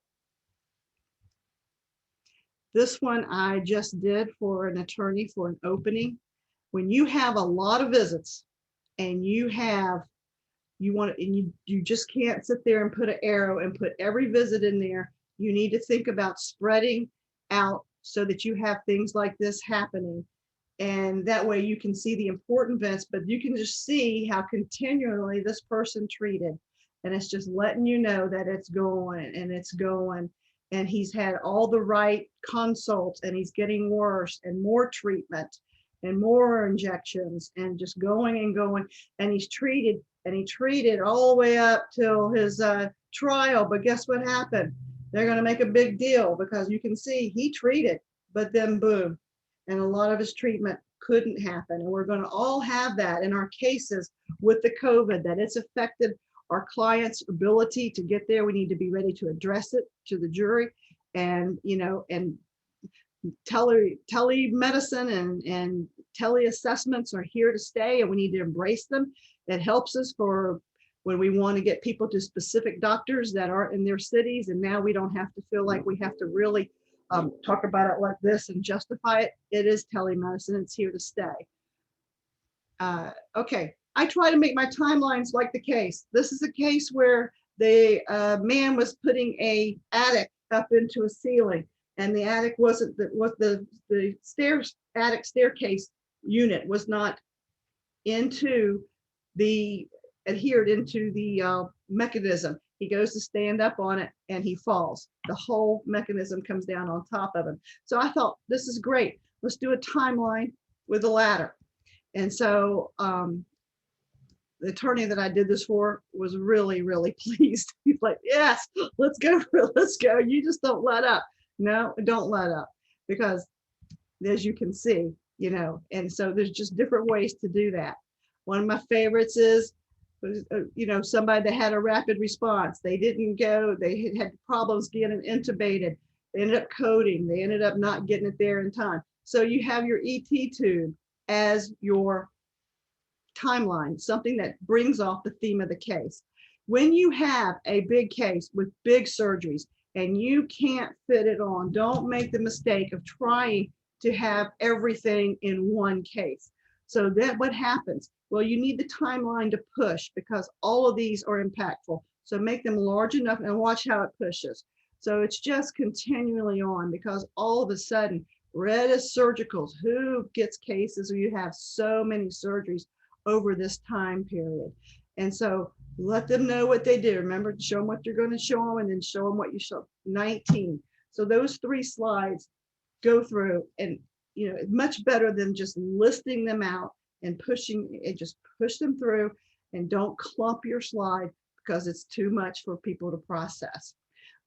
This one I just did for an attorney for an opening. When you have a lot of visits and you just can't sit there and put an arrow and put every visit in there. You need to think about spreading out so that you have things like this happening. And that way you can see the important events, but you can just see how continually this person treated. And it's just letting you know that it's going and it's going. And he's had all the right consults and he's getting worse and more treatment and more injections and just going and going. And he's treated and he treated all the way up till his trial. But guess what happened? They're going to make a big deal because you can see he treated, but then boom. And a lot of his treatment couldn't happen. And we're going to all have that in our cases with the COVID, that it's affected our client's ability to get there. We need to be ready to address it to the jury. And, you know, and telemedicine and teleassessments are here to stay, and we need to embrace them. It helps us for when we want to get people to specific doctors that aren't in their cities. And now we don't have to feel like we have to really talk about it like this and justify it. It is telemedicine. It's here to stay. Okay. I try to make my timelines like the case. This is a case where the man was putting a attic up into a ceiling, and the attic wasn't the attic staircase unit was not adhered into the mechanism. He goes to stand up on it and he falls. The whole mechanism comes down on top of him. So I thought, this is great. Let's do a timeline with a ladder. And so the attorney that I did this for was really, really pleased. He's like, yes, let's go, let's go. You just don't let up. No, don't let up, because as you can see, you know, and so there's just different ways to do that. One of my favorites is, you know, somebody that had a rapid response. They didn't go, they had problems getting intubated. They ended up coding. They ended up not getting it there in time. So you have your ET tube as your timeline, something that brings off the theme of the case. When you have a big case with big surgeries and you can't fit it on, don't make the mistake of trying to have everything in one case. So that what happens? Well, you need the timeline to push because all of these are impactful. So make them large enough and watch how it pushes. So it's just continually on, because all of a sudden, red as surgicals, who gets cases where you have so many surgeries over this time period? And so let them know what they did. Remember, show them what you're going to show them and then show them what you show. 19. So those 3 slides go through, and you know, much better than just listing them out and pushing it. Just push them through and don't clump your slide because it's too much for people to process.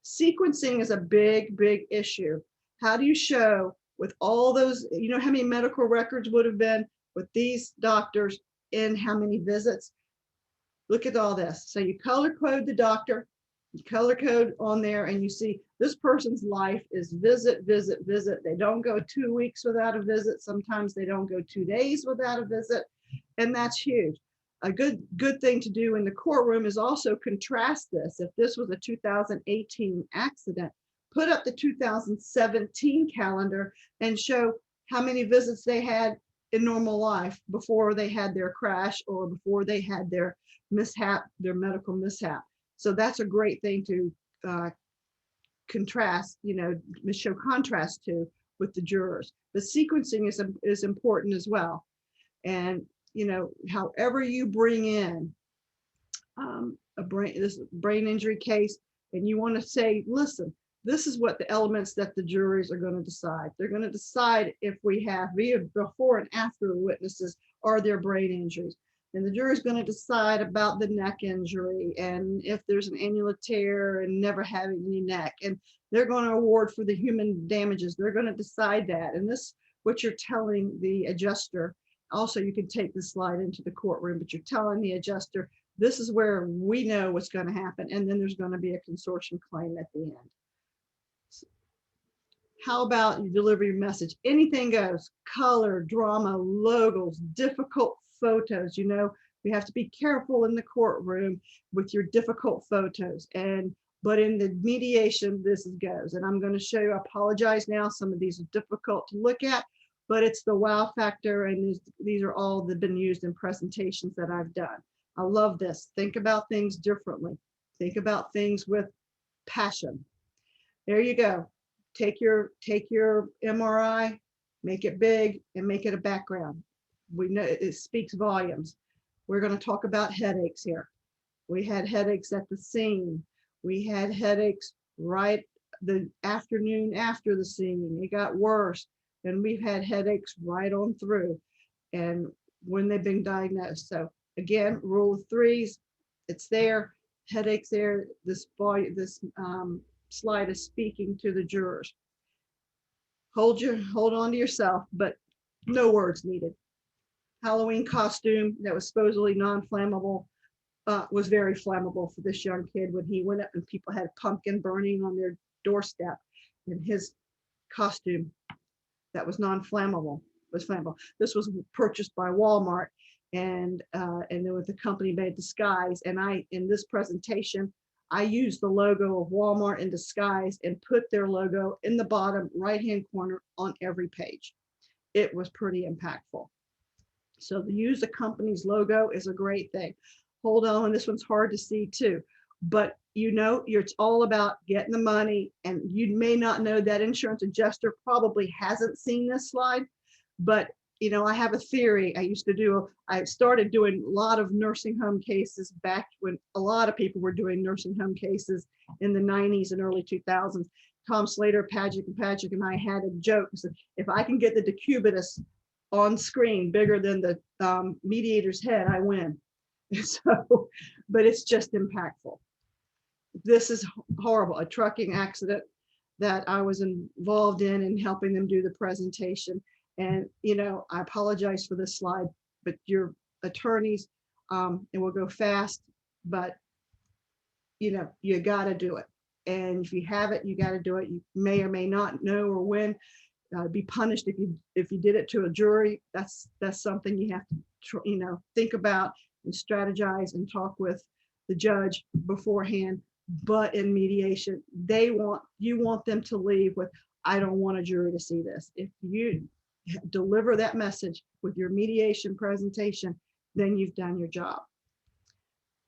Sequencing is a big, big issue. How do you show with all those, you know, how many medical records would have been with these doctors in how many visits? Look at all this. So you color code the doctor, You color code on there and you see this person's life is visit, visit, visit. They don't go 2 weeks without a visit. Sometimes they don't go 2 days without a visit. And that's huge. A good thing to do in the courtroom is also contrast this. If this was a 2018 accident, put up the 2017 calendar and show how many visits they had in normal life before they had their crash or before they had their mishap, their medical mishap. So that's a great thing to contrast, show contrast to with the jurors. The sequencing is important as well. And, however you bring in this brain injury case, and you want to say, listen, this is what the elements that the juries are going to decide. They're going to decide if we have before and after witnesses, are there brain injuries? And the jury is going to decide about the neck injury and if there's an annular tear and never having any neck. And they're going to award for the human damages. They're going to decide that. And this, what you're telling the adjuster, also you can take this slide into the courtroom, but you're telling the adjuster, this is where we know what's going to happen. And then there's going to be a consortium claim at the end. How about you deliver your message? Anything goes, color, drama, logos, difficult photos. We have to be careful in the courtroom with your difficult photos. But in the mediation, this goes. And I'm going to show you, I apologize now, some of these are difficult to look at, but it's the wow factor. And these are all that have been used in presentations that I've done. I love this. Think about things differently. Think about things with passion. There you go. Take your MRI, make it big and make it a background. We know it speaks volumes. We're going to talk about headaches here. We had headaches at the scene. We had headaches right the afternoon after the scene. It got worse. And we've had headaches right on through and when they've been diagnosed. So again, rule of threes, it's there. Headaches there. This slide is speaking to the jurors. Hold on to yourself, but no words needed. Halloween costume that was supposedly non-flammable was very flammable for this young kid when he went up and people had pumpkin burning on their doorstep, and his costume that was non-flammable was flammable. This was purchased by Walmart, and there was a company made Disguise. And in this presentation, I used the logo of Walmart in Disguise and put their logo in the bottom right-hand corner on every page. It was pretty impactful. So to use the company's logo is a great thing. Hold on, this one's hard to see too. But it's all about getting the money, and you may not know that insurance adjuster probably hasn't seen this slide, but I have a theory. I started doing a lot of nursing home cases back when a lot of people were doing nursing home cases in the 90s and early 2000s. Tom Slater, Patrick and I had a joke. So if I can get the decubitus on screen bigger than the mediator's head, I win. So, but it's just impactful. This is horrible, a trucking accident that I was involved in and helping them do the presentation. And, I apologize for this slide, but your attorneys, it will go fast, but, you got to do it. And if you have it, you got to do it. You may or may not know or when. Be punished if you did it to a jury. That's something you have to think about and strategize and talk with the judge beforehand. But in mediation, you want them to leave with, I don't want a jury to see this. If you deliver that message with your mediation presentation, then you've done your job.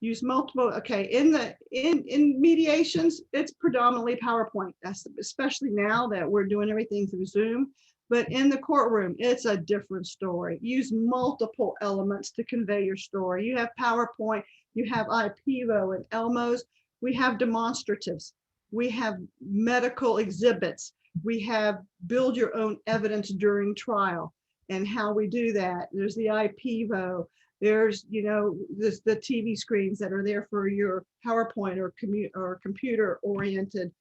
Use multiple. Okay, in mediations, it's predominantly PowerPoint. That's especially now that we're doing everything through Zoom. But in the courtroom, it's a different story. Use multiple elements to convey your story. You have PowerPoint, you have IPVO and Elmos. We have demonstratives. We have medical exhibits. We have build your own evidence during trial and how we do that. There's the IPVO. There's, the TV screens that are there for your PowerPoint or computer-oriented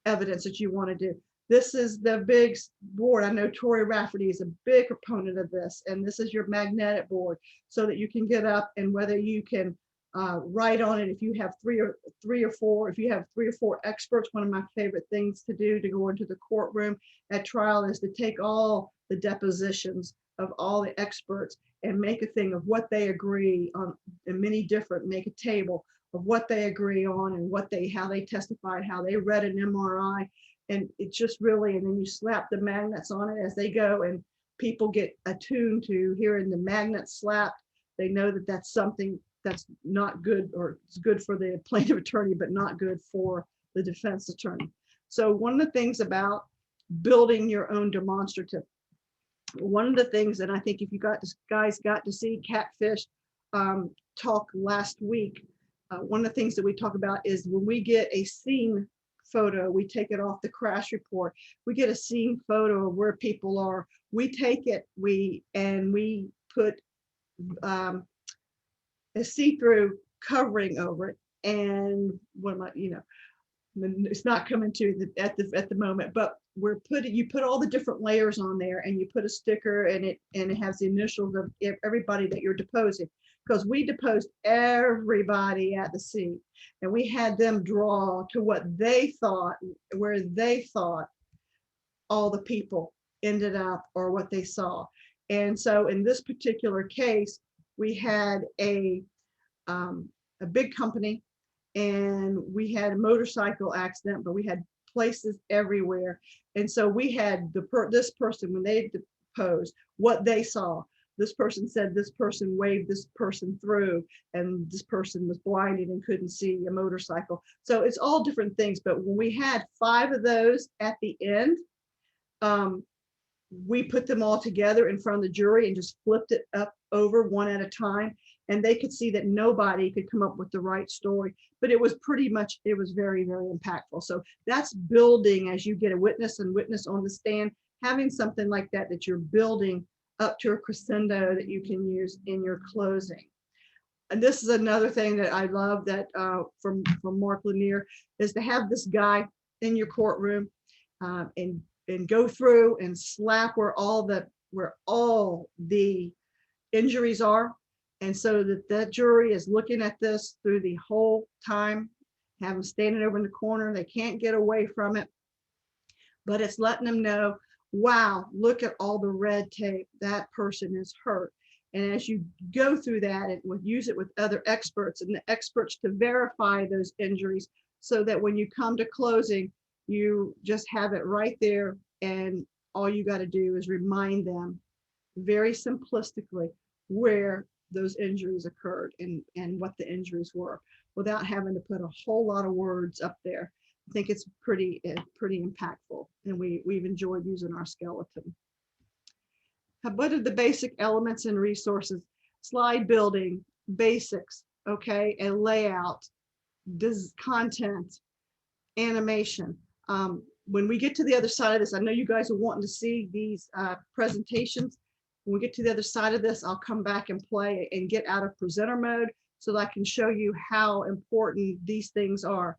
evidence that you want to do. This is the big board. I know Tori Rafferty is a big proponent of this, and this is your magnetic board so that you can get up and whether you can write on it. If you have three or four experts, one of my favorite things to do to go into the courtroom at trial is to take all the depositions of all the experts and make a thing of what they agree on, and make a table of what they agree on and how they testified, how they read an MRI. And it's just really, and then you slap the magnets on it as they go, and people get attuned to hearing the magnets slapped. They know that that's something that's not good, or it's good for the plaintiff attorney, but not good for the defense attorney. So one of the things about building your own demonstrative, one of the things, and I think if you guys got to see Catfish talk last week, one of the things that we talk about is when we get a scene photo, we take it off the crash report, we get a scene photo of where people are, we take it, we put a see-through covering over it, and what am I, it's not coming to at the moment, but you put all the different layers on there, and you put a sticker, and it has the initials of everybody that you're deposing, because we deposed everybody at the scene, and we had them draw to what they thought, where they thought all the people ended up, or what they saw. And so in this particular case, we had a big company, and we had a motorcycle accident, but we had places everywhere. And so we had this person, when they deposed, what they saw. This person said this person waved this person through, and this person was blinded and couldn't see a motorcycle. So it's all different things. But when we had 5 of those at the end, we put them all together in front of the jury and just flipped it up over one at a time. And they could see that nobody could come up with the right story, but it was very, very impactful. So that's building as you get a witness on the stand, having something like that you're building up to a crescendo that you can use in your closing. And this is another thing that I love that from Mark Lanier, is to have this guy in your courtroom and go through and slap where all the injuries are. And so that jury is looking at this through the whole time, have them standing over in the corner. They can't get away from it, but it's letting them know, wow, look at all the red tape. That person is hurt. And as you go through that, it would use it with other experts, and the experts to verify those injuries, so that when you come to closing, you just have it right there. And all you got to do is remind them very simplistically where those injuries occurred and what the injuries were, without having to put a whole lot of words up there. I think it's pretty impactful, and we've enjoyed using our skeleton. What are the basic elements and resources? Slide building, basics, okay, and layout, content, animation. When we get to the other side of this, I know you guys are wanting to see these presentations. When we get to the other side of this, I'll come back and play and get out of presenter mode so that I can show you how important these things are.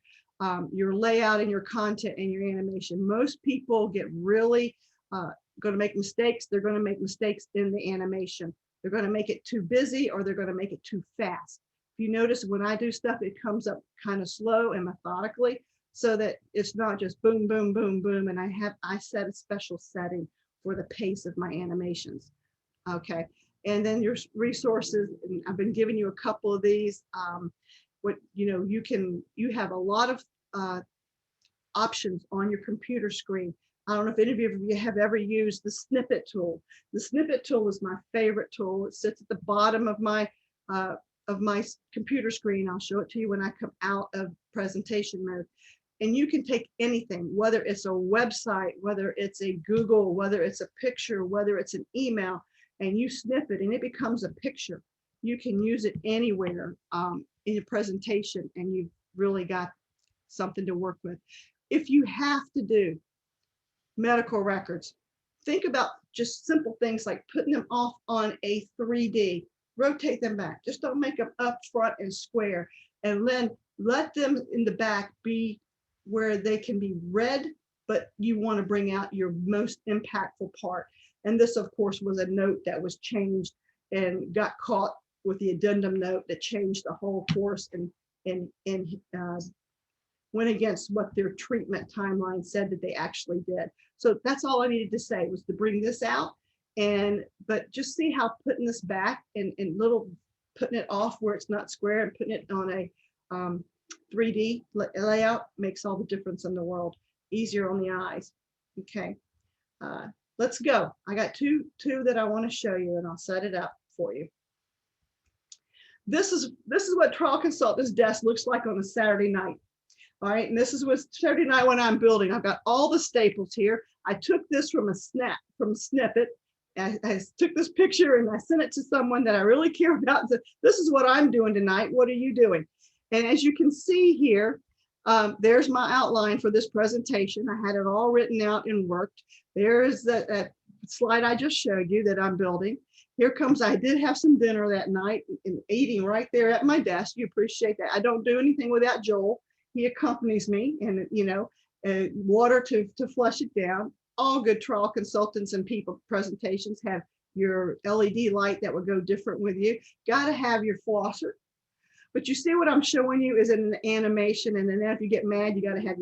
Your layout and your content and your animation. Most people get really going to make mistakes. They're going to make mistakes in the animation. They're going to make it too busy, or they're going to make it too fast. If you notice, when I do stuff, it comes up kind of slow and methodically, so that it's not just boom, boom, boom, boom. And I set a special setting for the pace of my animations. Okay. And then your resources, and I've been giving you a couple of these. You have a lot of options on your computer screen. I don't know if any of you have ever used the snippet tool. The snippet tool is my favorite tool. It sits at the bottom of my computer screen. I'll show it to you when I come out of presentation mode. And you can take anything, whether it's a website, whether it's a Google, whether it's a picture, whether it's an email, and you snip it and it becomes a picture. You can use it anywhere in your presentation, and you've really got something to work with. If you have to do medical records, think about just simple things like putting them off on a 3D, rotate them back. Just don't make them up front and square, and then let them in the back be where they can be read, but you want to bring out your most impactful part. And this, of course, was a note that was changed and got caught with the addendum note that changed the whole course and went against what their treatment timeline said that they actually did. So that's all I needed to say, was to bring this out. But just see how putting this back and putting it off where it's not square and putting it on a 3D layout makes all the difference in the world. Easier on the eyes. Okay, let's go. I got two that I want to show you, and I'll set it up for you. This is what trial consultant's desk looks like on a Saturday night. All right, and this is what Saturday night when I'm building. I've got all the staples here. I took this from a snippet. I took this picture and I sent it to someone that I really care about and said, this is what I'm doing tonight. What are you doing? And as you can see here, there's my outline for this presentation. I had it all written out and worked. There's that slide I just showed you that I'm building. Here comes, I did have some dinner that night and eating right there at my desk. You appreciate that. I don't do anything without Joel. He accompanies me, and water to flush it down. All good trial consultants and people presentations have your LED light that will go different with you. Got to have your flosser. But you see what I'm showing you is an animation, and then if you get mad, you got to have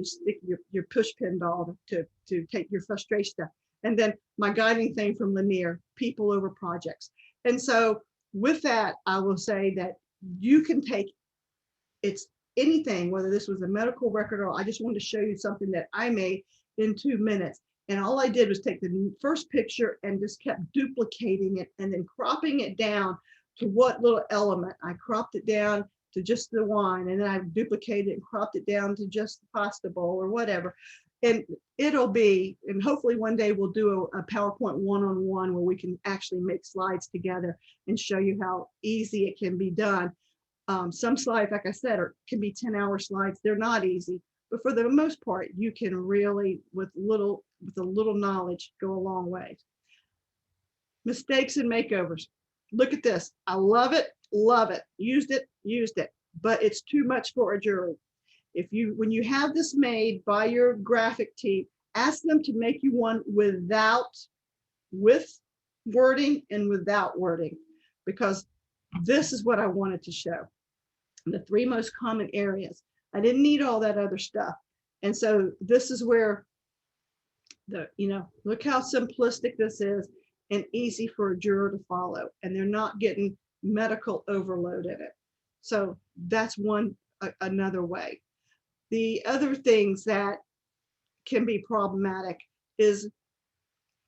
your push pin doll to take your frustration down. And then my guiding thing from Lanier, people over projects. And so with that, I will say that you can take anything, whether this was a medical record or I just wanted to show you something that I made in 2 minutes. And all I did was take the first picture and just kept duplicating it and then cropping it down to what little element. I cropped it down to just the wine, and then I duplicated it and cropped it down to just the pasta bowl or whatever. And it'll be, and hopefully one day we'll do a PowerPoint one-on-one where we can actually make slides together and show you how easy it can be done. Some slides, like I said, can be 10-hour slides. They're not easy, but for the most part, you can really, with a little knowledge, go a long way. Mistakes and makeovers. Look at this. I love it, used it, but it's too much for a jury. When you have this made by your graphic team, ask them to make you one with wording and without wording, because this is what I wanted to show. The 3 most common areas. I didn't need all that other stuff. And so this is where look how simplistic this is and easy for a juror to follow. And they're not getting medical overload in it. So that's another way. The other things that can be problematic is,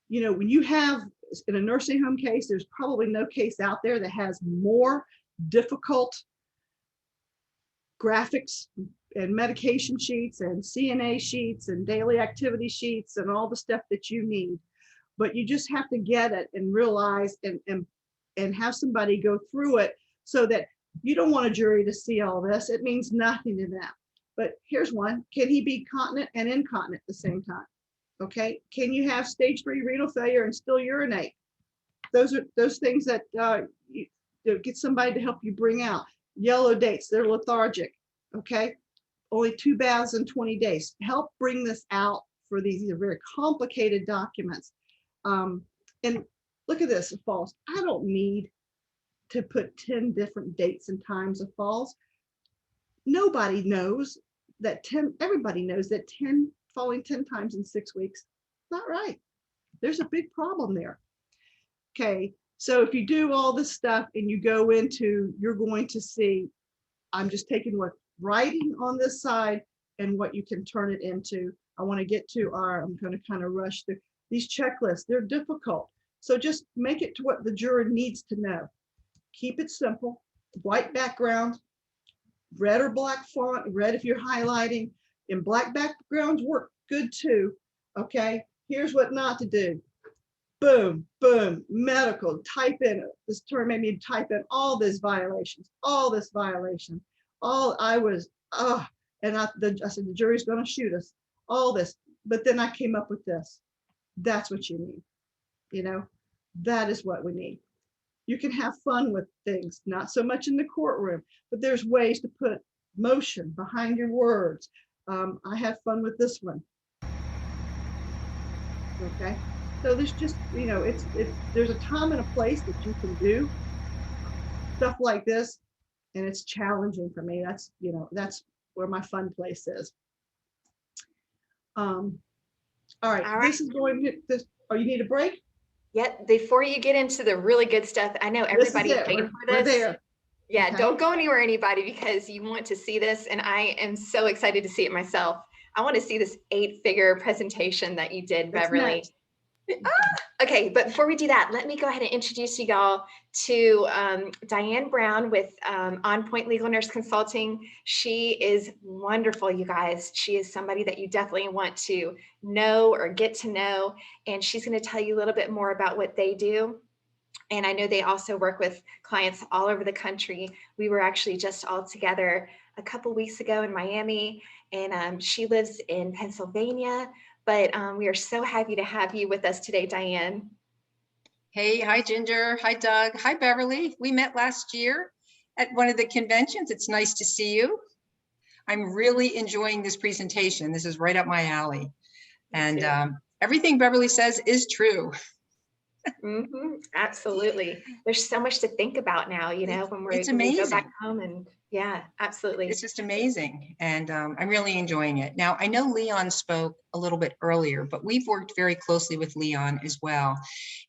when you have in a nursing home case, there's probably no case out there that has more difficult graphics and medication sheets and CNA sheets and daily activity sheets and all the stuff that you need. But you just have to get it and realize and have somebody go through it, so that you don't want a jury to see all this. It means nothing to them. But here's one. Can he be continent and incontinent at the same time? Okay. Can you have stage 3 renal failure and still urinate? Those are those things that get somebody to help you bring out. Yellow dates, they're lethargic. Okay. Only 2 baths in 20 days. Help bring this out for these are very complicated documents. And look at this, falls. I don't need to put 10 different dates and times of falls. Nobody knows that 10, everybody knows that 10 falling 10 times in 6 weeks, not right. There's a big problem there. Okay, so if you do all this stuff and you go into, you're going to see, I'm just taking what's writing on this side and what you can turn it into. I want to get to I'm going to kind of rush through these checklists. They're difficult. So just make it to what the juror needs to know. Keep it simple, white background, red or black font, red if you're highlighting, and black backgrounds work good too. Okay, here's what not to do. Boom, boom, medical, type in, this term made me type in all these violations, all this violation, and I said, the jury's gonna shoot us, all this, but then I came up with this. That's what you need, that is what we need. You can have fun with things, not so much in the courtroom, but there's ways to put motion behind your words. I have fun with this one. Okay, so there's just, there's a time and a place that you can do stuff like this, and it's challenging for me. That's, you know, that's where my fun place is. All right, All right. this is going to this. Oh, you need a break? Yep. Before you get into the really good stuff, I know everybody's waiting for We're this. there. Yeah, Okay. don't go anywhere, anybody, because you want to see this, and I am so excited to see it myself. I want to see this 8-figure presentation that you did, That's Beverly. next. Okay, but before we do that, let me go ahead and introduce you all to Diane Brown with On Point Legal Nurse Consulting. She is wonderful, you guys. She is somebody that you definitely want to know or get to know, and she's going to tell you a little bit more about what they do. And I know they also work with clients all over the country. We were actually just all together a couple weeks ago in Miami, and she lives in Pennsylvania. But we are so happy to have you with us today, Diane. Hey, hi, Ginger. Hi, Doug. Hi, Beverly. We met last year at one of the conventions. It's nice to see you. I'm really enjoying this presentation. This is right up my alley. And everything Beverly says is true. Absolutely. There's so much to think about now, you know, when we go back home, and yeah, absolutely. It's just amazing. And I'm really enjoying it. Now, I know Leon spoke a little bit earlier, but we've worked very closely with Leon as well.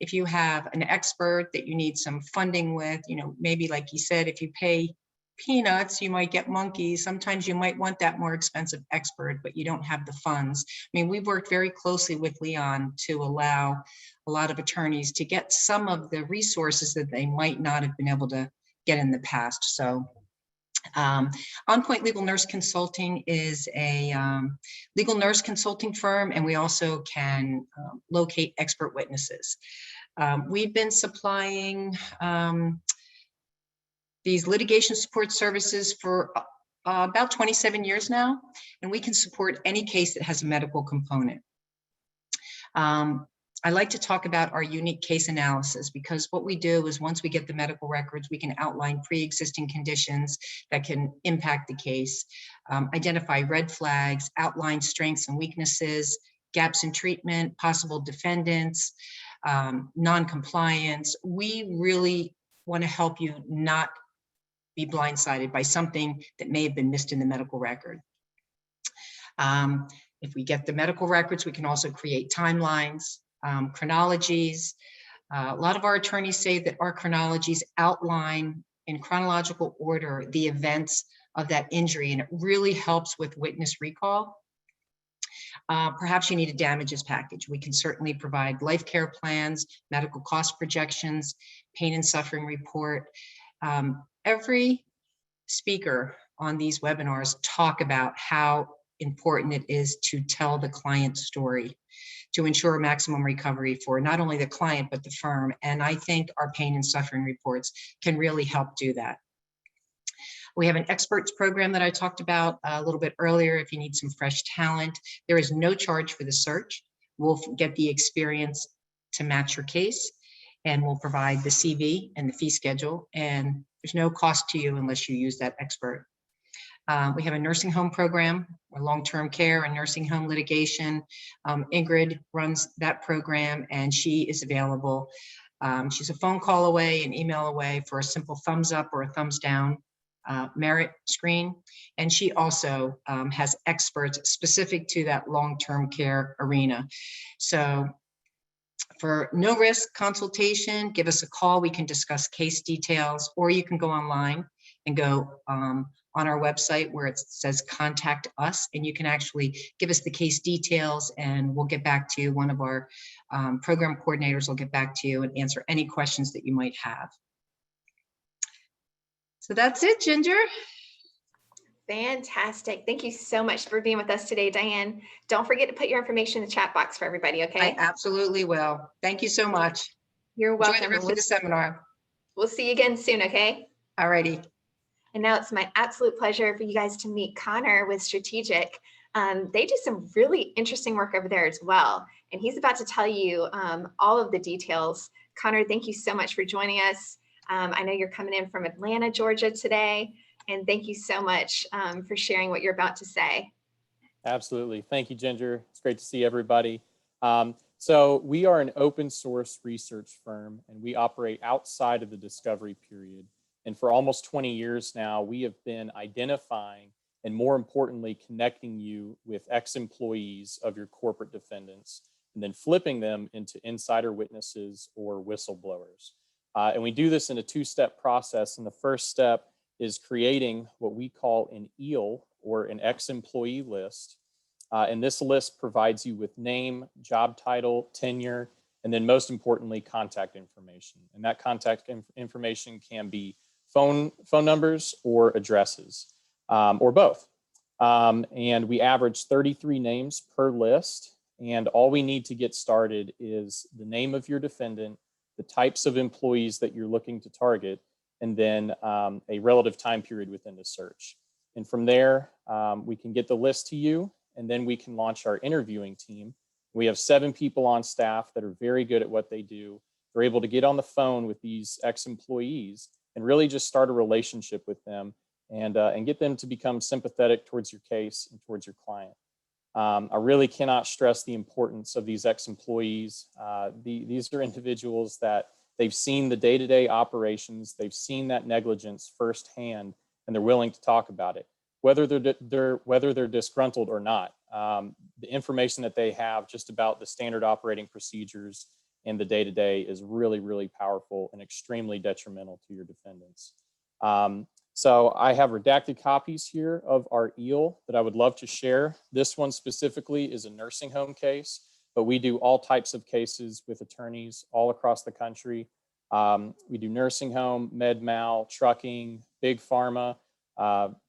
If you have an expert that you need some funding with, you know, maybe like he said, if you pay peanuts, you might get monkeys. Sometimes you might want that more expensive expert, but you don't have the funds. I mean, we've worked very closely with Leon to allow a lot of attorneys to get some of the resources that they might not have been able to get in the past. So On Point Legal Nurse Consulting is a legal nurse consulting firm, and we also can locate expert witnesses. We've been supplying these litigation support services for about 27 years now, and we can support any case that has a medical component. I like to talk about our unique case analysis, because what we do is once we get the medical records, we can outline pre-existing conditions that can impact the case, identify red flags, outline strengths and weaknesses, gaps in treatment, possible defendants, non-compliance. We really want to help you not be blindsided by something that may have been missed in the medical record. If we get the medical records, we can also create timelines, chronologies. A lot of our attorneys say that our chronologies outline in chronological order the events of that injury, and it really helps with witness recall. Perhaps you need a damages package. We can certainly provide life care plans, medical cost projections, pain and suffering report. Every speaker on these webinars talk about how important it is to tell the client's story to ensure maximum recovery for not only the client, but the firm. And I think our pain and suffering reports can really help do that. We have an experts program that I talked about a little bit earlier. If you need some fresh talent, there is no charge for the search. We'll get the experience to match your case, and we'll provide the CV and the fee schedule. And there's no cost to you unless you use that expert. We have a nursing home program, or long-term care and nursing home litigation. Ingrid runs that program, and she is available. She's a phone call away, an email away for a simple thumbs up or a thumbs down merit screen. And she also has experts specific to that long-term care arena. So for no risk consultation, give us a call. We can discuss case details, or you can go online and go on our website where it says contact us, and you can actually give us the case details, and we'll get back to you. One of our program coordinators will get back to you and answer any questions that you might have. So that's it, Ginger. Fantastic. Thank you so much for being with us today, Diane. Don't forget to put your information in the chat box for everybody, okay? I absolutely will. Thank you so much. You're welcome. Enjoy the rest of the seminar. We'll see you again soon, okay? All righty. And now it's my absolute pleasure for you guys to meet Connor with Strategic. They do some really interesting work over there as well. And he's about to tell you all of the details. Connor, thank you so much for joining us. I know you're coming in from Atlanta, Georgia today. And thank you so much for sharing what you're about to say. Absolutely. Thank you, Ginger. It's great to see everybody. So we are an open source research firm, and we operate outside of the discovery period. And for almost 20 years now, we have been identifying and, more importantly, connecting you with ex-employees of your corporate defendants and then flipping them into insider witnesses or whistleblowers. And we do this in a two-step process. And the first step is creating what we call an EAL, or an ex-employee list. And this list provides you with name, job title, tenure, and then most importantly, contact information. And that contact information can be phone numbers or addresses, or both. And we average 33 names per list. And all we need to get started is the name of your defendant, the types of employees that you're looking to target, and then a relative time period within the search. And from there, we can get the list to you, and then we can launch our interviewing team. We have 7 people on staff that are very good at what they do. They're able to get on the phone with these ex-employees and really just start a relationship with them and get them to become sympathetic towards your case and towards your client. I really cannot stress the importance of these ex-employees. These are individuals that they've seen the day-to-day operations, they've seen that negligence firsthand, and they're willing to talk about it, whether they're disgruntled or not. The information that they have just about the standard operating procedures and the day-to-day is really, really powerful and extremely detrimental to your defendants. So I have redacted copies here of our EAL that I would love to share. This one specifically is a nursing home case, but we do all types of cases with attorneys all across the country. We do nursing home, med mal, trucking, big pharma.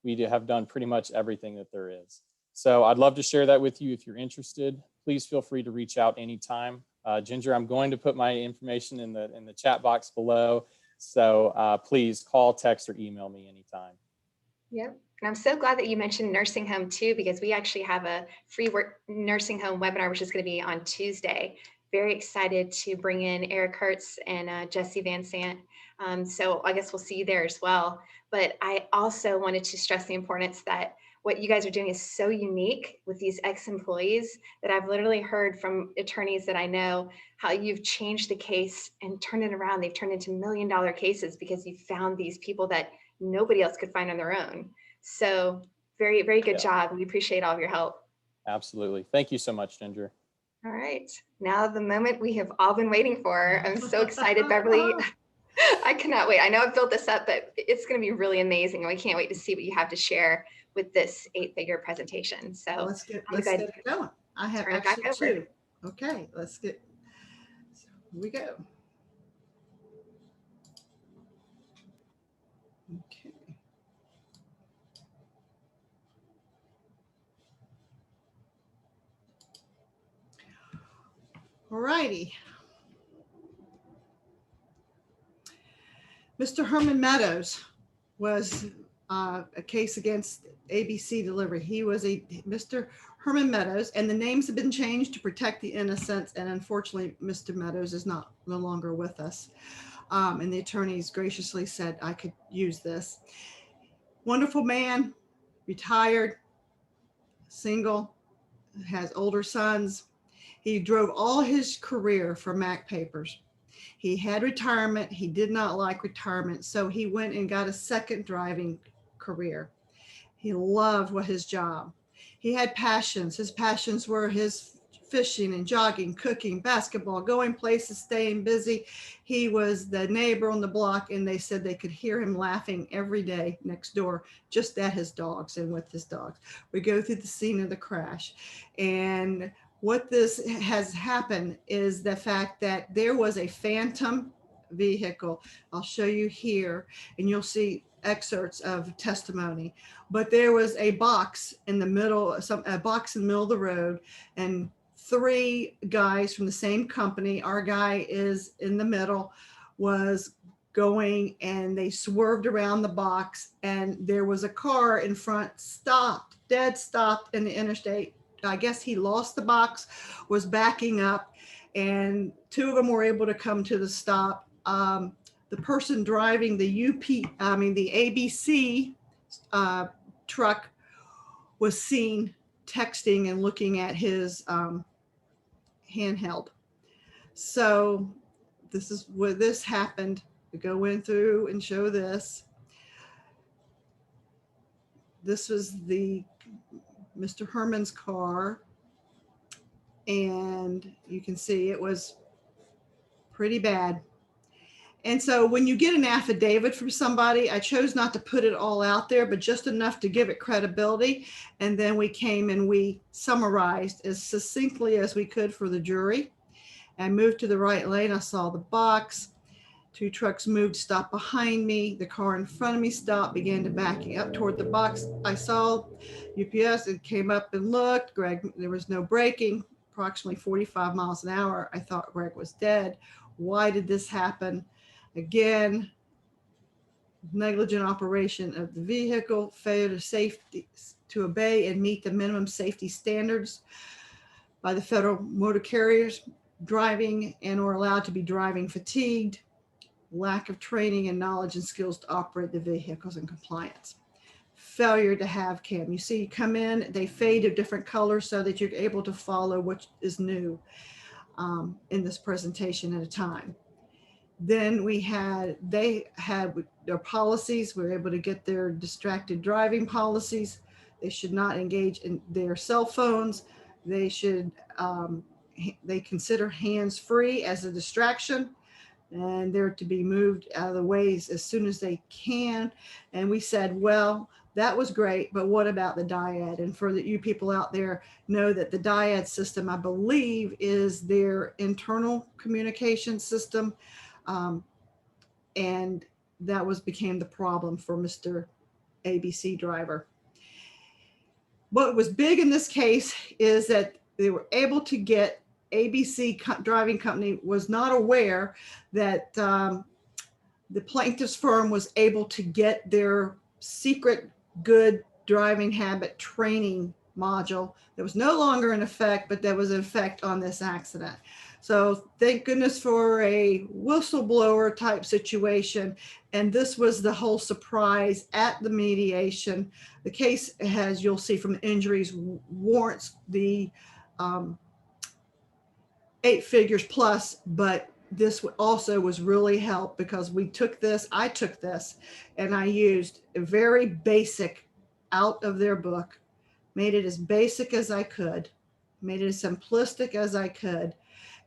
We have done pretty much everything that there is. So I'd love to share that with you if you're interested. Please feel free to reach out anytime. Ginger, I'm going to put my information in the chat box below. So please call, text, or email me anytime. Yep. And I'm so glad that you mentioned nursing home too, because we actually have a free nursing home webinar, which is going to be on Tuesday. Very excited to bring in Eric Hertz and Jesse Van Sant. So I guess we'll see you there as well. But I also wanted to stress the importance that what you guys are doing is so unique with these ex-employees that I've literally heard from attorneys that I know how you've changed the case and turned it around. They've turned into $1 million cases because you found these people that nobody else could find on their own. So very, very good job. We appreciate all of your help. Absolutely. Thank you so much, Ginger. All right. Now the moment we have all been waiting for. I'm so excited, Beverly. I cannot wait. I know I've built this up, but it's going to be really amazing. And we can't wait to see what you have to share with this 8-figure presentation. So let's get it going. I have actually 2. Okay, let's get, here we go. Okay. All righty. Mr. Herman Meadows was a case against ABC Delivery. He was Mr. Herman Meadows, and the names have been changed to protect the innocents. And unfortunately, Mr. Meadows is no longer with us. And the attorneys graciously said I could use this. Wonderful man, retired, single, has older sons. He drove all his career for Mac Papers. He had retirement. He did not like retirement, so he went and got a second driving career. He loved his job. He had passions. His passions were his fishing and jogging, cooking, basketball, going places, staying busy. He was the neighbor on the block, and they said they could hear him laughing every day next door, just at his dogs and with his dogs. We go through the scene of the crash, and what this has happened is the fact that there was a phantom vehicle. I'll show you here, and you'll see excerpts of testimony. But there was a box in the middle, a box in the middle of the road, and 3 guys from the same company. Our guy is in the middle, was going, and they swerved around the box, and there was a car in front, dead stopped in the interstate. I guess he lost the box, was backing up, and 2 of them were able to come to the stop. The person driving the ABC truck was seen texting and looking at his handheld. So this is where this happened to go in through and show this. This was the Mr. Herman's car. And you can see it was pretty bad. And so when you get an affidavit from somebody, I chose not to put it all out there, but just enough to give it credibility. And then we came and we summarized as succinctly as we could for the jury. I moved to the right lane. I saw the box. 2 trucks moved, stopped behind me. The car in front of me stopped, began to backing up toward the box. I saw UPS and came up and looked. Greg, there was no braking, approximately 45 miles an hour. I thought Greg was dead. Why did this happen? Again, negligent operation of the vehicle, failure to obey and meet the minimum safety standards by the federal motor carriers, driving and or allowed to be driving fatigued, lack of training and knowledge and skills to operate the vehicles in compliance. Failure to have cam. You see, you come in, they fade to different colors so that you're able to follow what is new in this presentation at a time. Then they had their policies. We were able to get their distracted driving policies. They should not engage in their cell phones. They should, they consider hands-free as a distraction, and they're to be moved out of the ways as soon as they can. And we said, well, that was great, but what about the dyad? And for you people out there know that the dyad system, I believe, is their internal communication system. And that became the problem for Mr. ABC driver. What was big in this case is that they were able to get ABC driving company was not aware that the plaintiff's firm was able to get their secret good driving habit training module that was no longer in effect, but that was in effect on this accident. So thank goodness for a whistleblower type situation. And this was the whole surprise at the mediation. The case, as you'll see from the injuries, warrants the 8 figures plus, but this also was really helped because I took this and I used a very basic out of their book, made it as basic as I could, made it as simplistic as I could.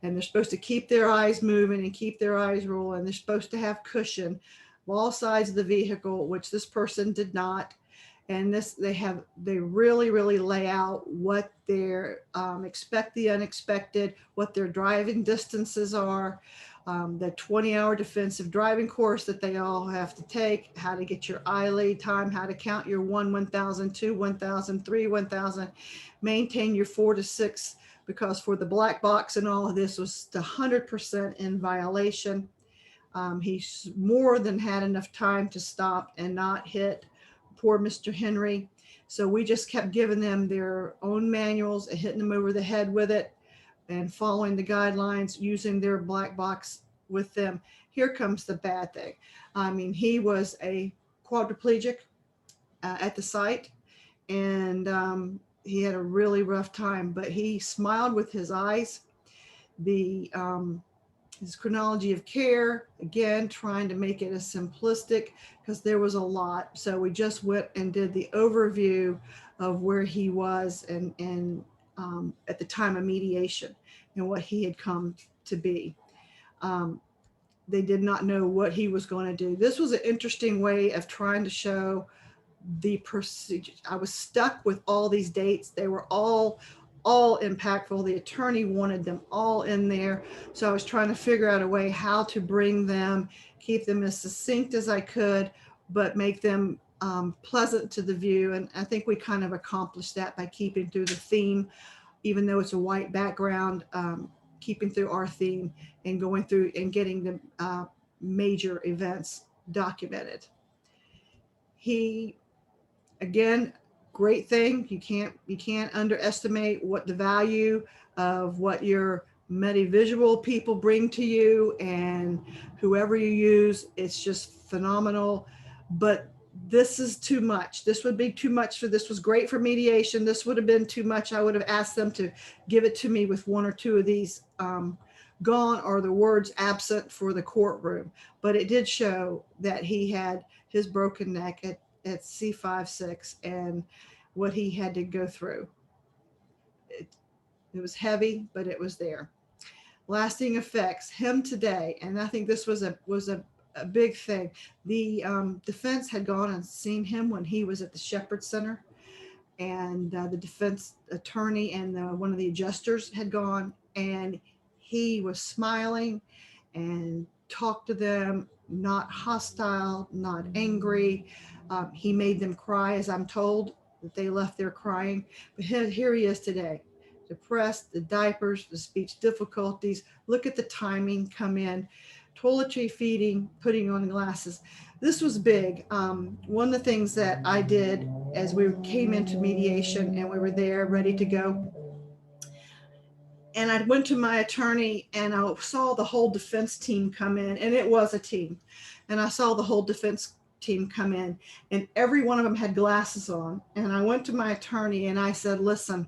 And they're supposed to keep their eyes moving and keep their eyes rolling. They're supposed to have cushion of all sides of the vehicle, which this person did not. And they really, really lay out what their expect the unexpected, what their driving distances are, the 20-hour defensive driving course that they all have to take, how to get your ILE time, how to count your 1, 1,000, 2, 1,000, 3, 1,000, maintain your 4 to 6, because for the black box and all of this was 100% in violation. He more than had enough time to stop and not hit poor Mr. Henry. So we just kept giving them their own manuals and hitting them over the head with it and following the guidelines, using their black box with them. Here comes the bad thing. I mean, he was a quadriplegic at the site, and he had a really rough time, but he smiled with his eyes. His chronology of care, again, trying to make it as simplistic because there was a lot. So we just went and did the overview of where he was and at the time of mediation and what he had come to be. They did not know what he was going to do. This was an interesting way of trying to show the procedure. I was stuck with all these dates. They were all impactful. The attorney wanted them all in there. So I was trying to figure out a way how to bring them, keep them as succinct as I could, but make them pleasant to the view. And I think we kind of accomplished that by keeping through the theme, even though it's a white background, keeping through our theme and going through and getting the major events documented. Again, great thing. You can't underestimate what the value of what your medivisual people bring to you, and whoever you use, it's just phenomenal. But this is too much. This would be too much this was great for mediation. This would have been too much. I would have asked them to give it to me with 1 or 2 of these gone or the words absent for the courtroom, but it did show that he had his broken neck at C5-6 and what he had to go through. It was heavy, but it was there. Lasting effects, him today, and I think this was a big thing. The defense had gone and seen him when he was at the Shepherd Center, and the defense attorney and one of the adjusters had gone, and he was smiling and talked to them, not hostile, not angry. He made them cry, as I'm told that they left there crying. But here he is today, depressed, the diapers, the speech difficulties. Look at the timing, come in, toiletry, feeding, putting on glasses. This was big. One of the things that I did as we came into mediation and we were there ready to go, and I went to my attorney and I saw the whole defense team come in, and it was a team. And I saw the whole defense team come in, and every one of them had glasses on. And I went to my attorney and I said, listen,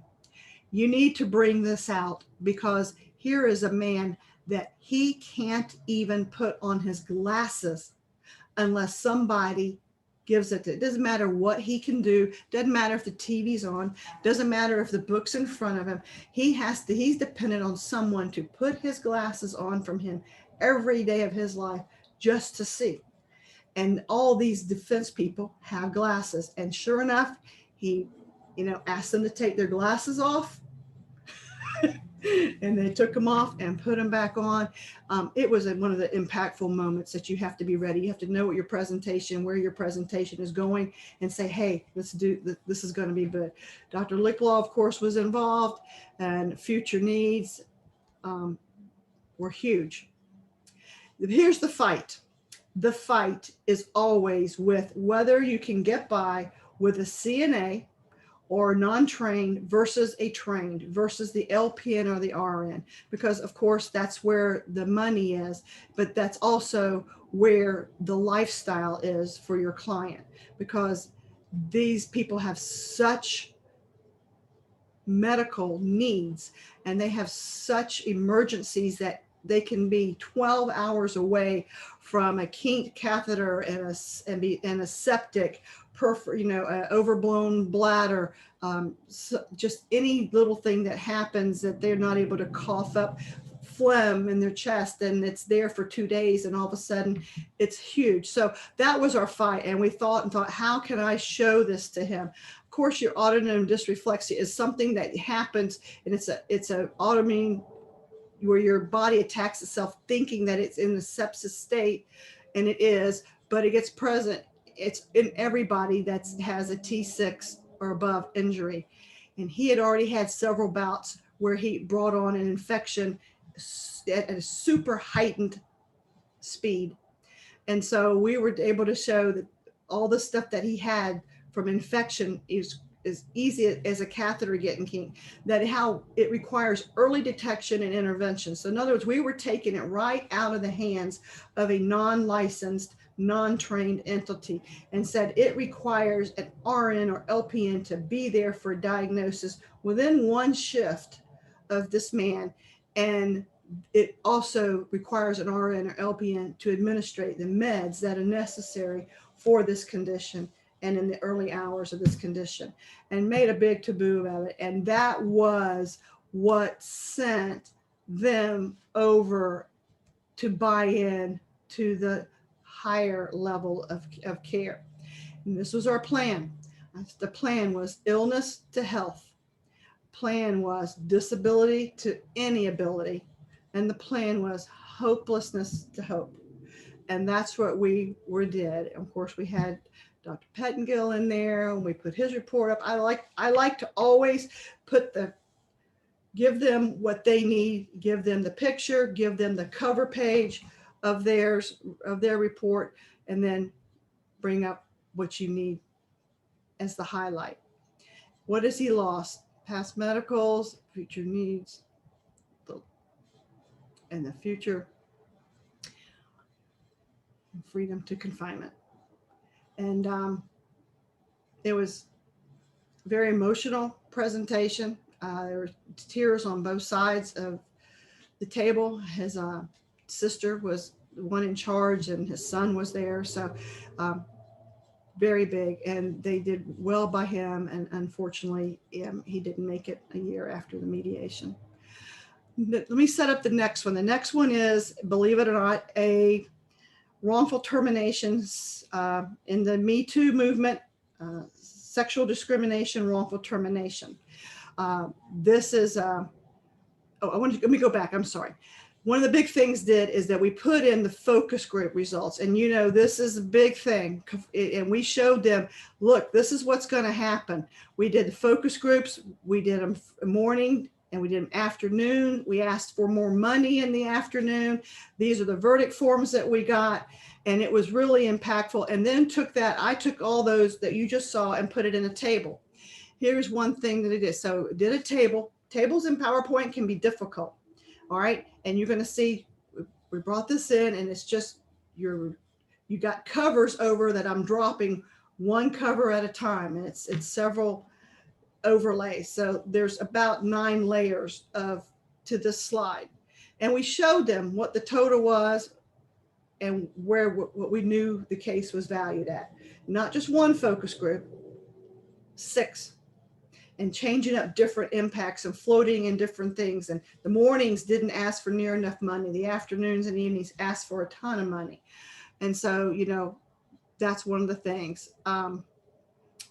you need to bring this out, because here is a man that he can't even put on his glasses unless somebody gives it to. It doesn't matter what he can do. Doesn't matter if the TV's on. Doesn't matter if the book's in front of him. He's dependent on someone to put his glasses on from him every day of his life just to see. And all these defense people have glasses. And sure enough, he, asked them to take their glasses off. And they took them off and put them back on. It was one of the impactful moments that you have to be ready. You have to know what where your presentation is going, and say, hey, this is going to be good. Dr. Licklaw, of course, was involved, and future needs were huge. Here's the fight. The fight is always with whether you can get by with a CNA or non-trained versus a trained versus the LPN or the RN, because of course that's where the money is, but that's also where the lifestyle is for your client, because these people have such medical needs and they have such emergencies that they can be 12 hours away from a kinked catheter and a septic, overblown bladder, just any little thing that happens that they're not able to cough up phlegm in their chest, and it's there for 2 days, and all of a sudden it's huge. So that was our fight, and we thought, how can I show this to him? Of course, your autoimmune dysreflexia is something that happens, and it's a autoimmune where your body attacks itself thinking that it's in the sepsis state, and it is, but it gets present. It's in everybody that has a T6 or above injury. And he had already had several bouts where he brought on an infection at a super heightened speed. And so we were able to show that all the stuff that he had from infection is as easy as a catheter getting kinked, that how it requires early detection and intervention. So in other words, we were taking it right out of the hands of a non-licensed, non-trained entity, and said it requires an RN or LPN to be there for diagnosis within one shift of this man. And it also requires an RN or LPN to administrate the meds that are necessary for this condition and in the early hours of this condition, and made a big taboo about it. And that was what sent them over to buy in to the higher level of care. And this was our plan. The plan was illness to health. Plan was disability to any ability. And the plan was hopelessness to hope. And that's what we did. Of course, we had Dr. Pettengill in there, and we put his report up. I like to always give them what they need, give them the picture, give them the cover page of their report, and then bring up what you need as the highlight. What has he lost? Past medicals, future needs, and the future freedom to confinement. And it was a very emotional presentation. There were tears on both sides of the table. His sister was the one in charge, and his son was there. So very big, and they did well by him. And unfortunately, he didn't make it a year after the mediation. Let me set up the next one. The next one is, believe it or not, a wrongful terminations in the Me Too movement, sexual discrimination, wrongful termination. This is, let me go back. I'm sorry. One of the big things is that we put in the focus group results. And you know, this is a big thing. And we showed them, look, this is what's going to happen. We did the focus groups. We did them morning and we did them afternoon. We asked for more money in the afternoon. These are the verdict forms that we got. And it was really impactful. And then I took all those that you just saw and put it in a table. Here's one thing that it is. So it did a table. Tables in PowerPoint can be difficult. All right. And you're going to see, we brought this in, and it's just, you got covers over that I'm dropping one cover at a time. And it's several overlays. So there's about 9 layers to this slide. And we showed them what the total was and what we knew the case was valued at. Not just one focus group, 6. And changing up different impacts and floating in different things. And the mornings didn't ask for near enough money. The afternoons and evenings asked for a ton of money. And so, you know, that's one of the things. And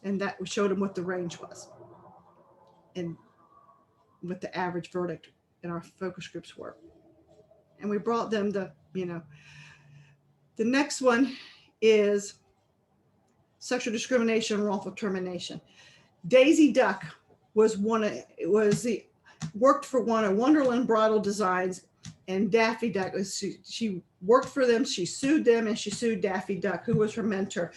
that we showed them what the range was and what the average verdict in our focus groups were. And we brought them the next one is sexual discrimination, wrongful termination. Daisy Duck worked for one of Wonderland Bridal Designs, and Daffy Duck, she worked for them. She sued them, and she sued Daffy Duck, who was her mentor.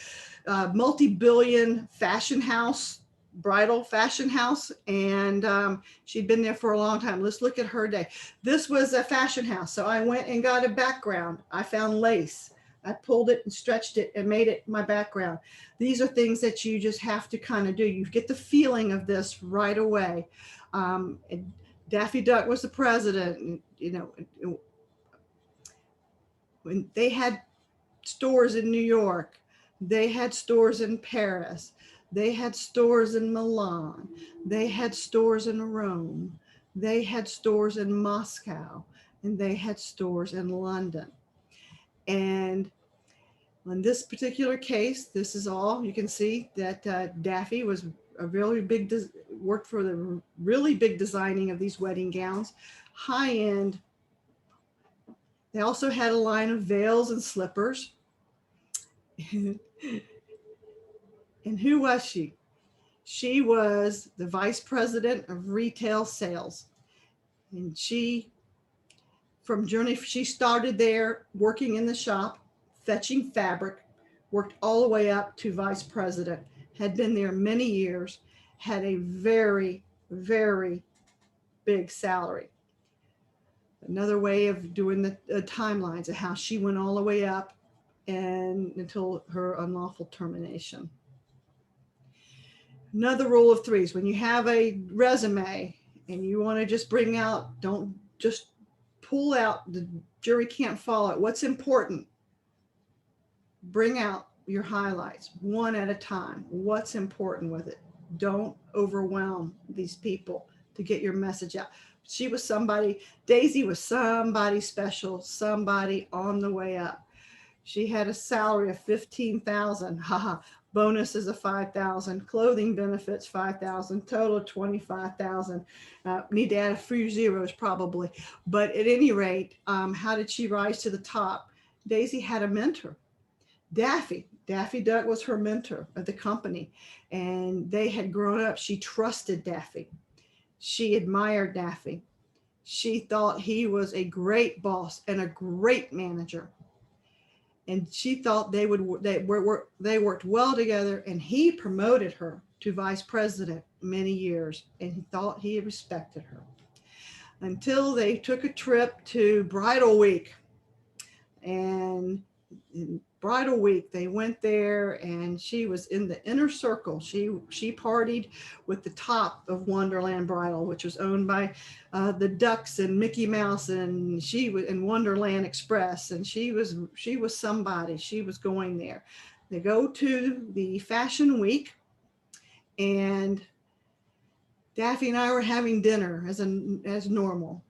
Multi-billion fashion house, bridal fashion house, and she'd been there for a long time. Let's look at her day. This was a fashion house, so I went and got a background. I found lace. I pulled it and stretched it and made it my background. These are things that you just have to kind of do. You get the feeling of this right away. And Daffy Duck was the president. And, you know, when they had stores in New York, they had stores in Paris, they had stores in Milan, they had stores in Rome, they had stores in Moscow, and they had stores in London. And on this particular case, this is all you can see that Daffy was a really big, worked for the really big designing of these wedding gowns, high end. They also had a line of veils and slippers. And who was she? She was the vice president of retail sales. And she started there working in the shop, fetching fabric, worked all the way up to vice president, had been there many years, had a very, very big salary. Another way of doing the timelines of how she went all the way up and until her unlawful termination. Another rule of 3 is when you have a resume and you want to just bring out, don't just pull out, the jury can't follow it. What's important? Bring out your highlights one at a time. What's important with it? Don't overwhelm these people to get your message out. She was somebody, Daisy was somebody special, somebody on the way up. She had a salary of $15,000, haha, bonuses of $5,000, clothing benefits $5,000, total of $25,000. Need to add a few zeros probably, but at any rate, how did she rise to the top? Daisy had a mentor, Daffy Duck was her mentor at the company, and they had grown up. She trusted Daffy. She admired Daffy. She thought he was a great boss and a great manager. And she thought they worked well together, and he promoted her to vice president many years, and he thought he respected her until they took a trip to Bridal Week. And bridal week, they went there and she was in the inner circle. She partied with the top of Wonderland Bridal, which was owned by the Ducks and Mickey Mouse, and she was in Wonderland Express, and she was somebody. She was going there. They go to the fashion week, and Daffy and I were having dinner as normal.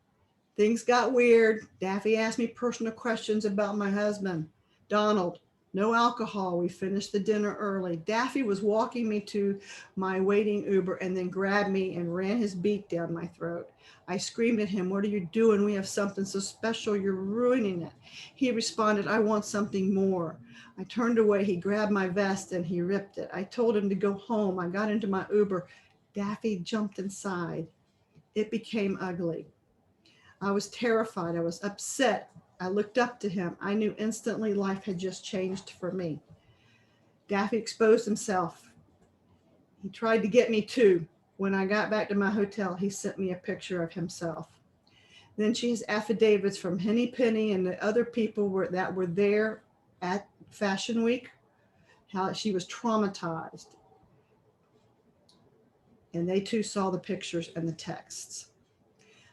Things got weird. Daffy asked me personal questions about my husband, Donald. No alcohol. We finished the dinner early. Daffy was walking me to my waiting Uber and then grabbed me and ran his beak down my throat. I screamed at him, "What are you doing? We have something so special. You're ruining it." He responded, "I want something more." I turned away. He grabbed my vest and he ripped it. I told him to go home. I got into my Uber. Daffy jumped inside. It became ugly. I was terrified. I was upset. I looked up to him. I knew instantly life had just changed for me. Daffy exposed himself. He tried to get me too. When I got back to my hotel, he sent me a picture of himself. Then she has affidavits from Henny Penny and the other people that were there at Fashion Week, how she was traumatized. And they too saw the pictures and the texts.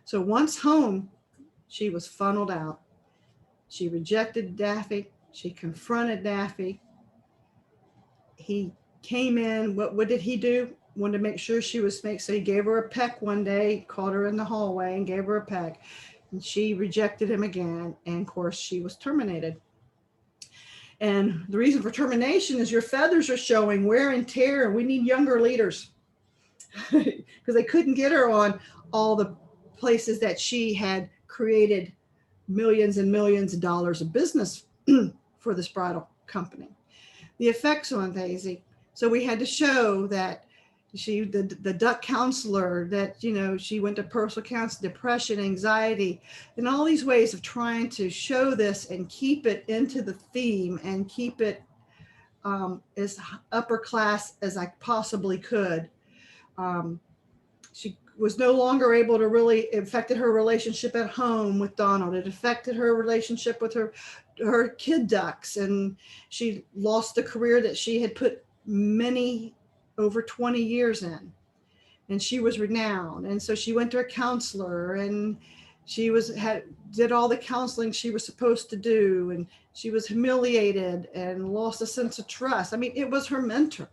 So once home, she was funneled out. She rejected Daffy. She confronted Daffy. He came in. What did he do? Wanted to make sure she was safe. So he gave her a peck one day, caught her in the hallway and gave her a peck. And she rejected him again. And of course, she was terminated. And the reason for termination is your feathers are showing, wear and tear, and we need younger leaders. Because they couldn't get her on all the places that she had created millions and millions of dollars of business for this bridal company. The effects on Daisy. So we had to show that the duck counselor, that, she went to personal counseling, depression, anxiety, and all these ways of trying to show this and keep it into the theme and keep it as upper class as I possibly could. She was no longer able to really, it affected her relationship at home with Donald. It affected her relationship with her kid ducks. And she lost the career that she had put over 20 years in. And she was renowned. And so she went to a counselor, and she did all the counseling she was supposed to do. And she was humiliated and lost a sense of trust. I mean, it was her mentor.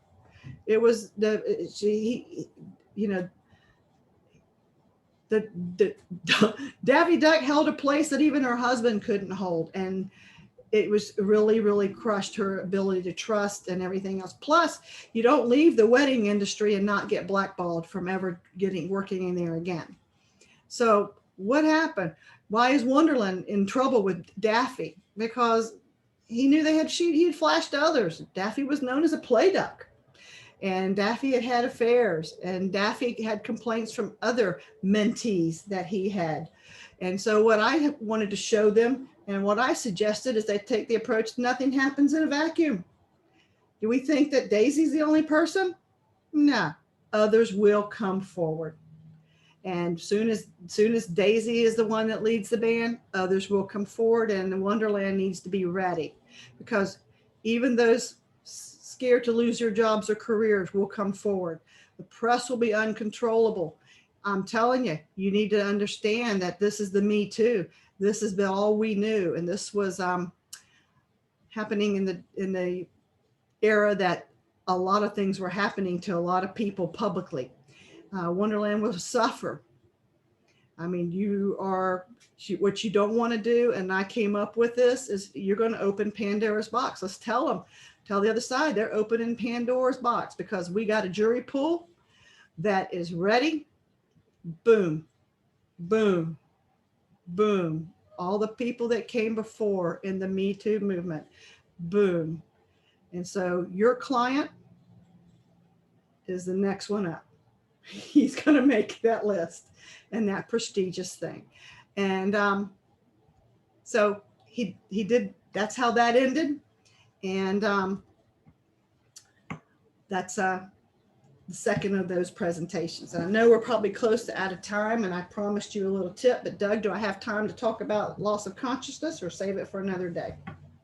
It was the Daffy Duck held a place that even her husband couldn't hold. And it was really, really crushed her ability to trust and everything else. Plus, you don't leave the wedding industry and not get blackballed from ever working in there again. So what happened? Why is Wonderland in trouble with Daffy? Because he knew he had flashed to others. Daffy was known as a play duck. And Daffy had affairs, and Daffy had complaints from other mentees that he had. And so what I wanted to show them, and what I suggested, is they take the approach, nothing happens in a vacuum. Do we think that Daisy's the only person? No, others will come forward. And soon as Daisy is the one that leads the band, others will come forward, and Wonderland needs to be ready, because even those scared to lose their jobs or careers will come forward. The press will be uncontrollable. I'm telling you, you need to understand that this is the Me Too. This has been all we knew. And this was happening in the era that a lot of things were happening to a lot of people publicly. Wonderland will suffer. I mean, what you don't want to do, and I came up with this, is you're going to open Pandora's box. Let's tell the other side they're opening Pandora's box, because we got a jury pool that is ready. Boom, boom, boom. All the people that came before in the Me Too movement, boom. And so your client is the next one up. He's going to make that list and that prestigious thing. And so he did. That's how that ended. And that's the second of those presentations. And I know we're probably close to out of time, and I promised you a little tip, but Doug, do I have time to talk about loss of consciousness, or save it for another day?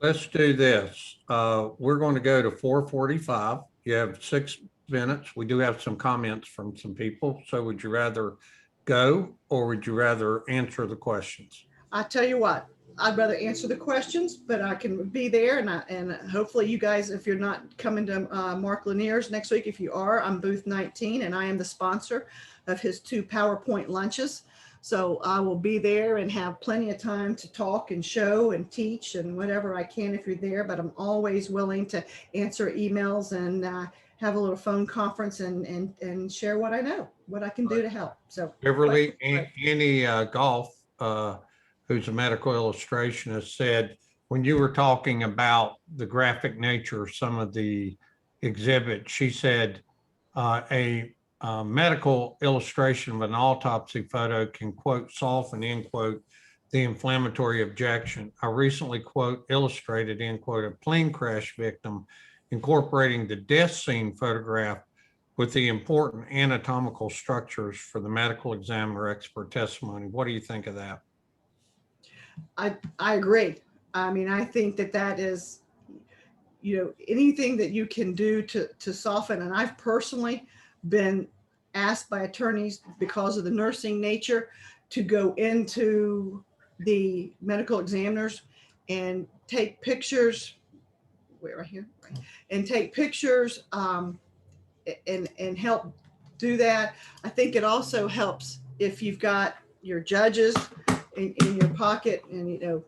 Let's do this. We're going to go to 4:45. You have 6 minutes. We do have some comments from some people. So would you rather go or would you rather answer the questions? I tell you what, I'd rather answer the questions, but I can be there, and hopefully you guys, if you're not coming to Mark Lanier's next week, if you are, I'm booth 19, and I am the sponsor of his 2 PowerPoint lunches. So I will be there and have plenty of time to talk and show and teach and whatever I can if you're there. But I'm always willing to answer emails and have a little phone conference and share what I know, what I can do to help. So Beverly, Annie Golf, who's a medical illustrationist, said when you were talking about the graphic nature of some of the exhibits, she said a medical illustration of an autopsy photo can, quote, soften, end quote, the inflammatory objection. I recently, quote, illustrated, end quote, a plane crash victim incorporating the death scene photograph with the important anatomical structures for the medical examiner expert testimony. What do you think of that? I agree. I mean, I think that is, anything that you can do to soften. And I've personally been asked by attorneys, because of the nursing nature, to go into the medical examiners and take pictures. Wait, right here, right, and take pictures and help do that. I think it also helps if you've got your judges in your pocket, and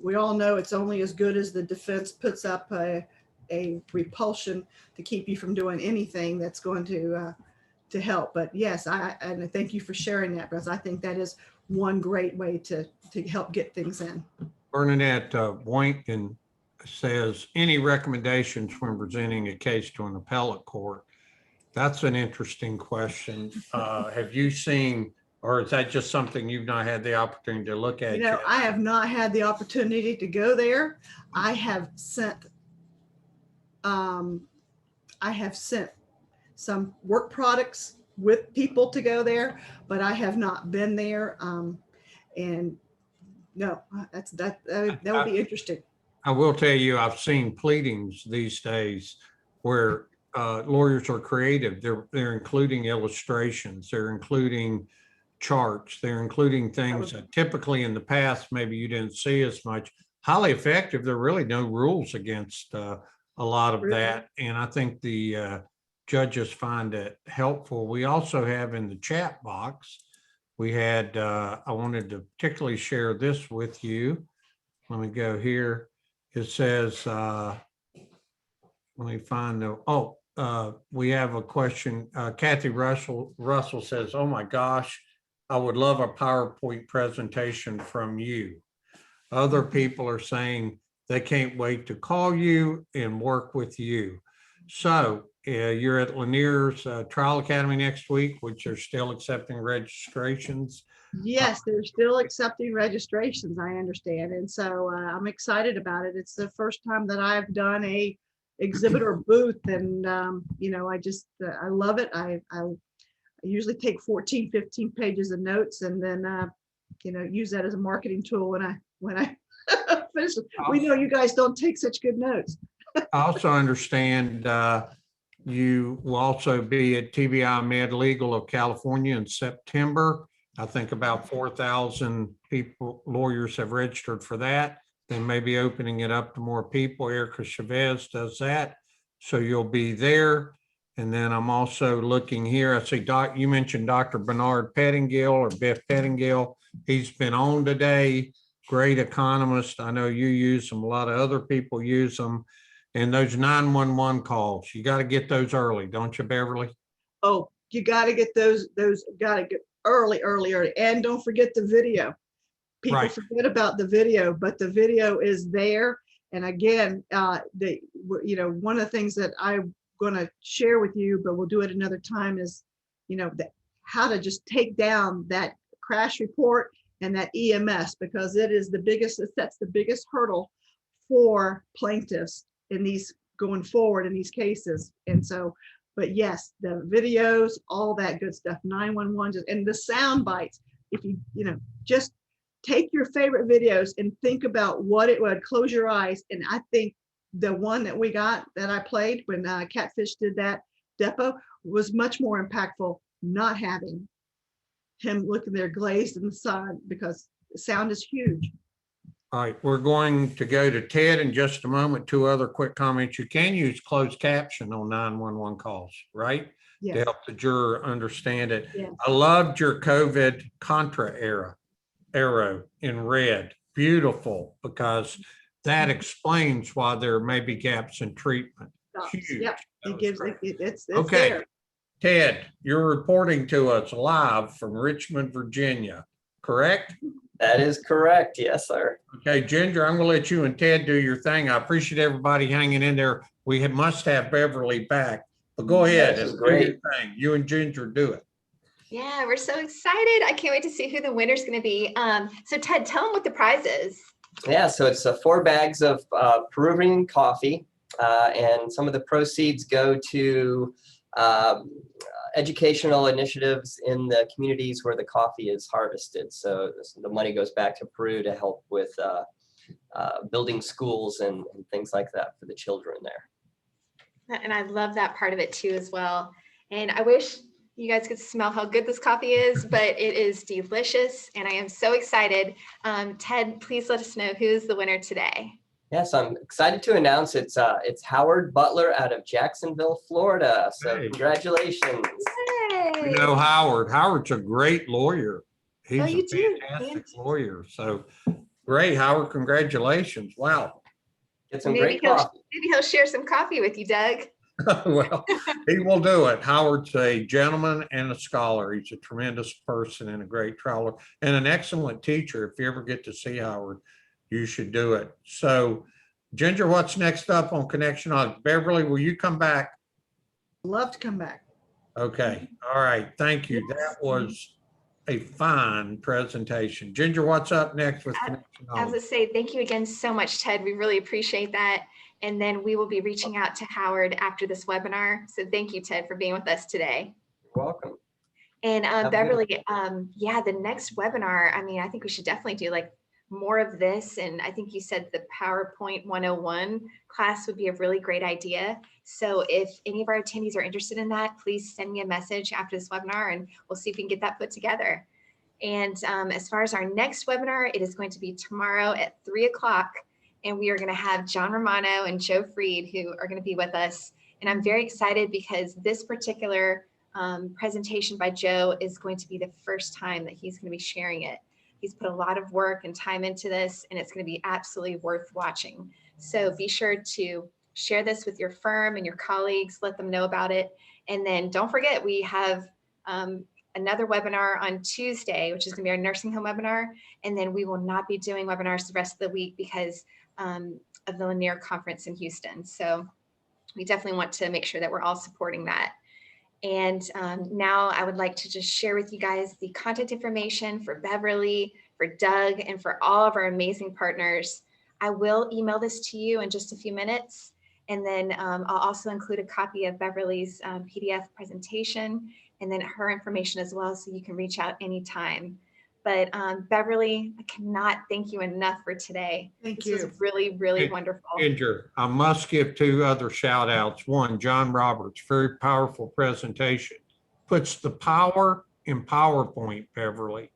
we all know it's only as good as the defense puts up a repulsion to keep you from doing anything that's going to help. But yes, and thank you for sharing that, because I think that is one great way to help get things in. Bernadette Boynton says, any recommendations when presenting a case to an appellate court? That's an interesting question. Have you seen, or is that just something you've not had the opportunity to look at yet? I have not had the opportunity to go there. I have sent some work products with people to go there, but I have not been there. And no, that would be interesting. I will tell you, I've seen pleadings these days where lawyers are creative. They're including illustrations, they're including charts, they're including things that typically in the past maybe you didn't see as much. Highly effective. There are really no rules against a lot of that, and I think the judges find it helpful. We also have in the chat box, we had, I wanted to particularly share this with you. Let me go here. It says, let me find we have a question. Kathy Russell says, oh my gosh, I would love a PowerPoint presentation from you. Other people are saying they can't wait to call you and work with you. So you're at Lanier's Trial Academy next week, which are still accepting registrations. Yes, they're still accepting registrations, I understand. And so I'm excited about it. It's the first time that I've done a exhibitor booth, and I love it. I usually take 14, 15 pages of notes, and then use that as a marketing tool when I finish. We know you guys don't take such good notes. I also understand you will also be at TBI Med Legal of California in September. I think about 4,000 people, lawyers have registered for that. They may be opening it up to more people. Erica Chavez does that. So you'll be there. And then I'm also looking here. I see you mentioned Dr. Bernard Pettingill or Biff Pettingill. He's been on today. Great economist. I know you use them. A lot of other people use them. And those 911 calls, you got to get those early, don't you, Beverly? Oh, you got to get those got to get early. And don't forget the video. People forget about the video, but the video is there. And again, one of the things that I'm going to share with you, but we'll do it another time, is, how to just take down that crash report and that EMS, because it sets the biggest hurdle for plaintiffs in these going forward in these cases. And so, but yes, the videos, all that good stuff, 911, and the sound bites. If you just take your favorite videos and think about what it would. Close your eyes. And I think the one that we got that I played when Catfish did that depo was much more impactful, not having him looking there glazed in the sun, because the sound is huge. All right, we're going to go to Ted in just a moment. 2 other quick comments. You can use closed caption on 911 calls, right? Yes. To help the juror understand it. Yes. I loved your COVID contra arrow in red. Beautiful, because that explains why there may be gaps in treatment. Huge. Yep. It gives it's okay. there. Ted, you're reporting to us live from Richmond, Virginia, correct? That is correct. Yes, sir. Okay, Ginger, I'm going to let you and Ted do your thing. I appreciate everybody hanging in there. We must have Beverly back, but go ahead and do your thing. You and Ginger do it. Yeah, we're so excited. I can't wait to see who the winner's going to be. So Ted, tell them what the prize is. Yeah, so it's 4 bags of Peruvian coffee, and some of the proceeds go to educational initiatives in the communities where the coffee is harvested. So the money goes back to Peru to help with building schools and things like that for the children there. And I love that part of it too as well. And I wish you guys could smell how good this coffee is, but it is delicious. And I am so excited. Ted, please let us know who's the winner today. Yes, I'm excited to announce it's Howard Butler out of Jacksonville, Florida. So hey. Congratulations. Yay. You know Howard. Howard's a great lawyer. He's a fantastic do. lawyer. So great, Howard. Congratulations. Wow. Get some great coffee. Maybe he'll share some coffee with you, Doug. Well, he will do it. Howard's a gentleman and a scholar. He's a tremendous person and a great trial and an excellent teacher. If you ever get to see Howard, you should do it. So, Ginger, what's next up on Connection on? Beverly, will you come back? Love to come back. Okay. All right. Thank you. That was a fine presentation. Ginger, what's up next with Connection on? As I say, thank you again so much, Ted. We really appreciate that. And then we will be reaching out to Howard after this webinar. So thank you, Ted, for being with us today. You're welcome. And Beverly, yeah, the next webinar, I mean, I think we should definitely do like more of this. And I think you said the PowerPoint 101 class would be a really great idea. So if any of our attendees are interested in that, please send me a message after this webinar and we'll see if we can get that put together. And as far as our next webinar, it is going to be tomorrow at 3 o'clock. And we are going to have John Romano and Joe Freed, who are going to be with us. And I'm very excited because this particular presentation by Joe is going to be the first time that he's going to be sharing it. He's put a lot of work and time into this, and it's going to be absolutely worth watching. So be sure to share this with your firm and your colleagues, let them know about it. And then don't forget, we have another webinar on Tuesday, which is going to be our nursing home webinar. And then we will not be doing webinars the rest of the week because of the Lanier conference in Houston. So we definitely want to make sure that we're all supporting that. And now I would like to just share with you guys the contact information for Beverly, for Doug, and for all of our amazing partners. I will email this to you in just a few minutes. And then I'll also include a copy of Beverly's PDF presentation and then her information as well, so you can reach out anytime. But Beverly, I cannot thank you enough for today. Thank you. This was really, really wonderful. Ginger, I must give 2 other shout outs. One, John Roberts, very powerful presentation. Puts the power in PowerPoint, Beverly.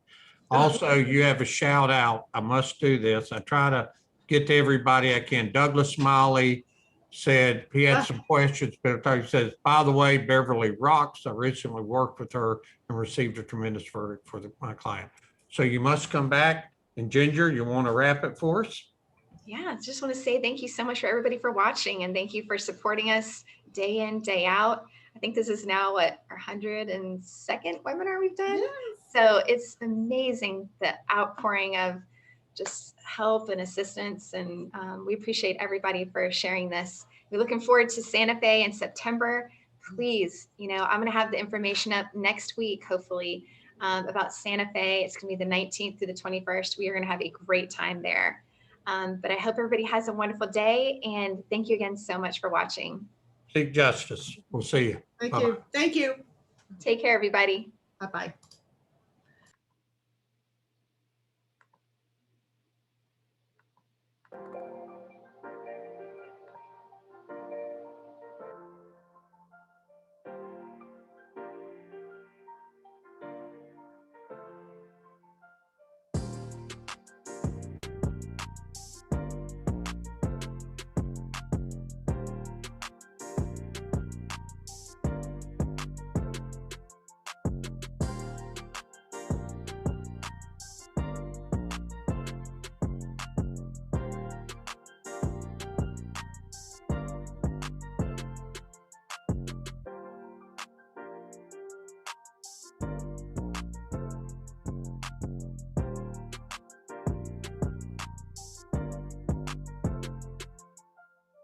Also, you have a shout out. I must do this. I try to get to everybody I can. Douglas Smiley said he had some questions, but he says, by the way, Beverly rocks. I recently worked with her and received a tremendous verdict for my client. So you must come back. And Ginger, you want to wrap it for us? Yeah, just want to say thank you so much for everybody for watching, and thank you for supporting us day in, day out. I think this is now what, our 102nd webinar we've done. Yes. So it's amazing, the outpouring of just help and assistance. And we appreciate everybody for sharing this. We're looking forward to Santa Fe in September. Please, I'm going to have the information up next week, hopefully, about Santa Fe. It's going to be the 19th through the 21st. We are going to have a great time there. But I hope everybody has a wonderful day. And thank you again so much for watching. Seek justice. We'll see you. Thank Bye-bye. you. Thank you. Take care, everybody. Bye-bye.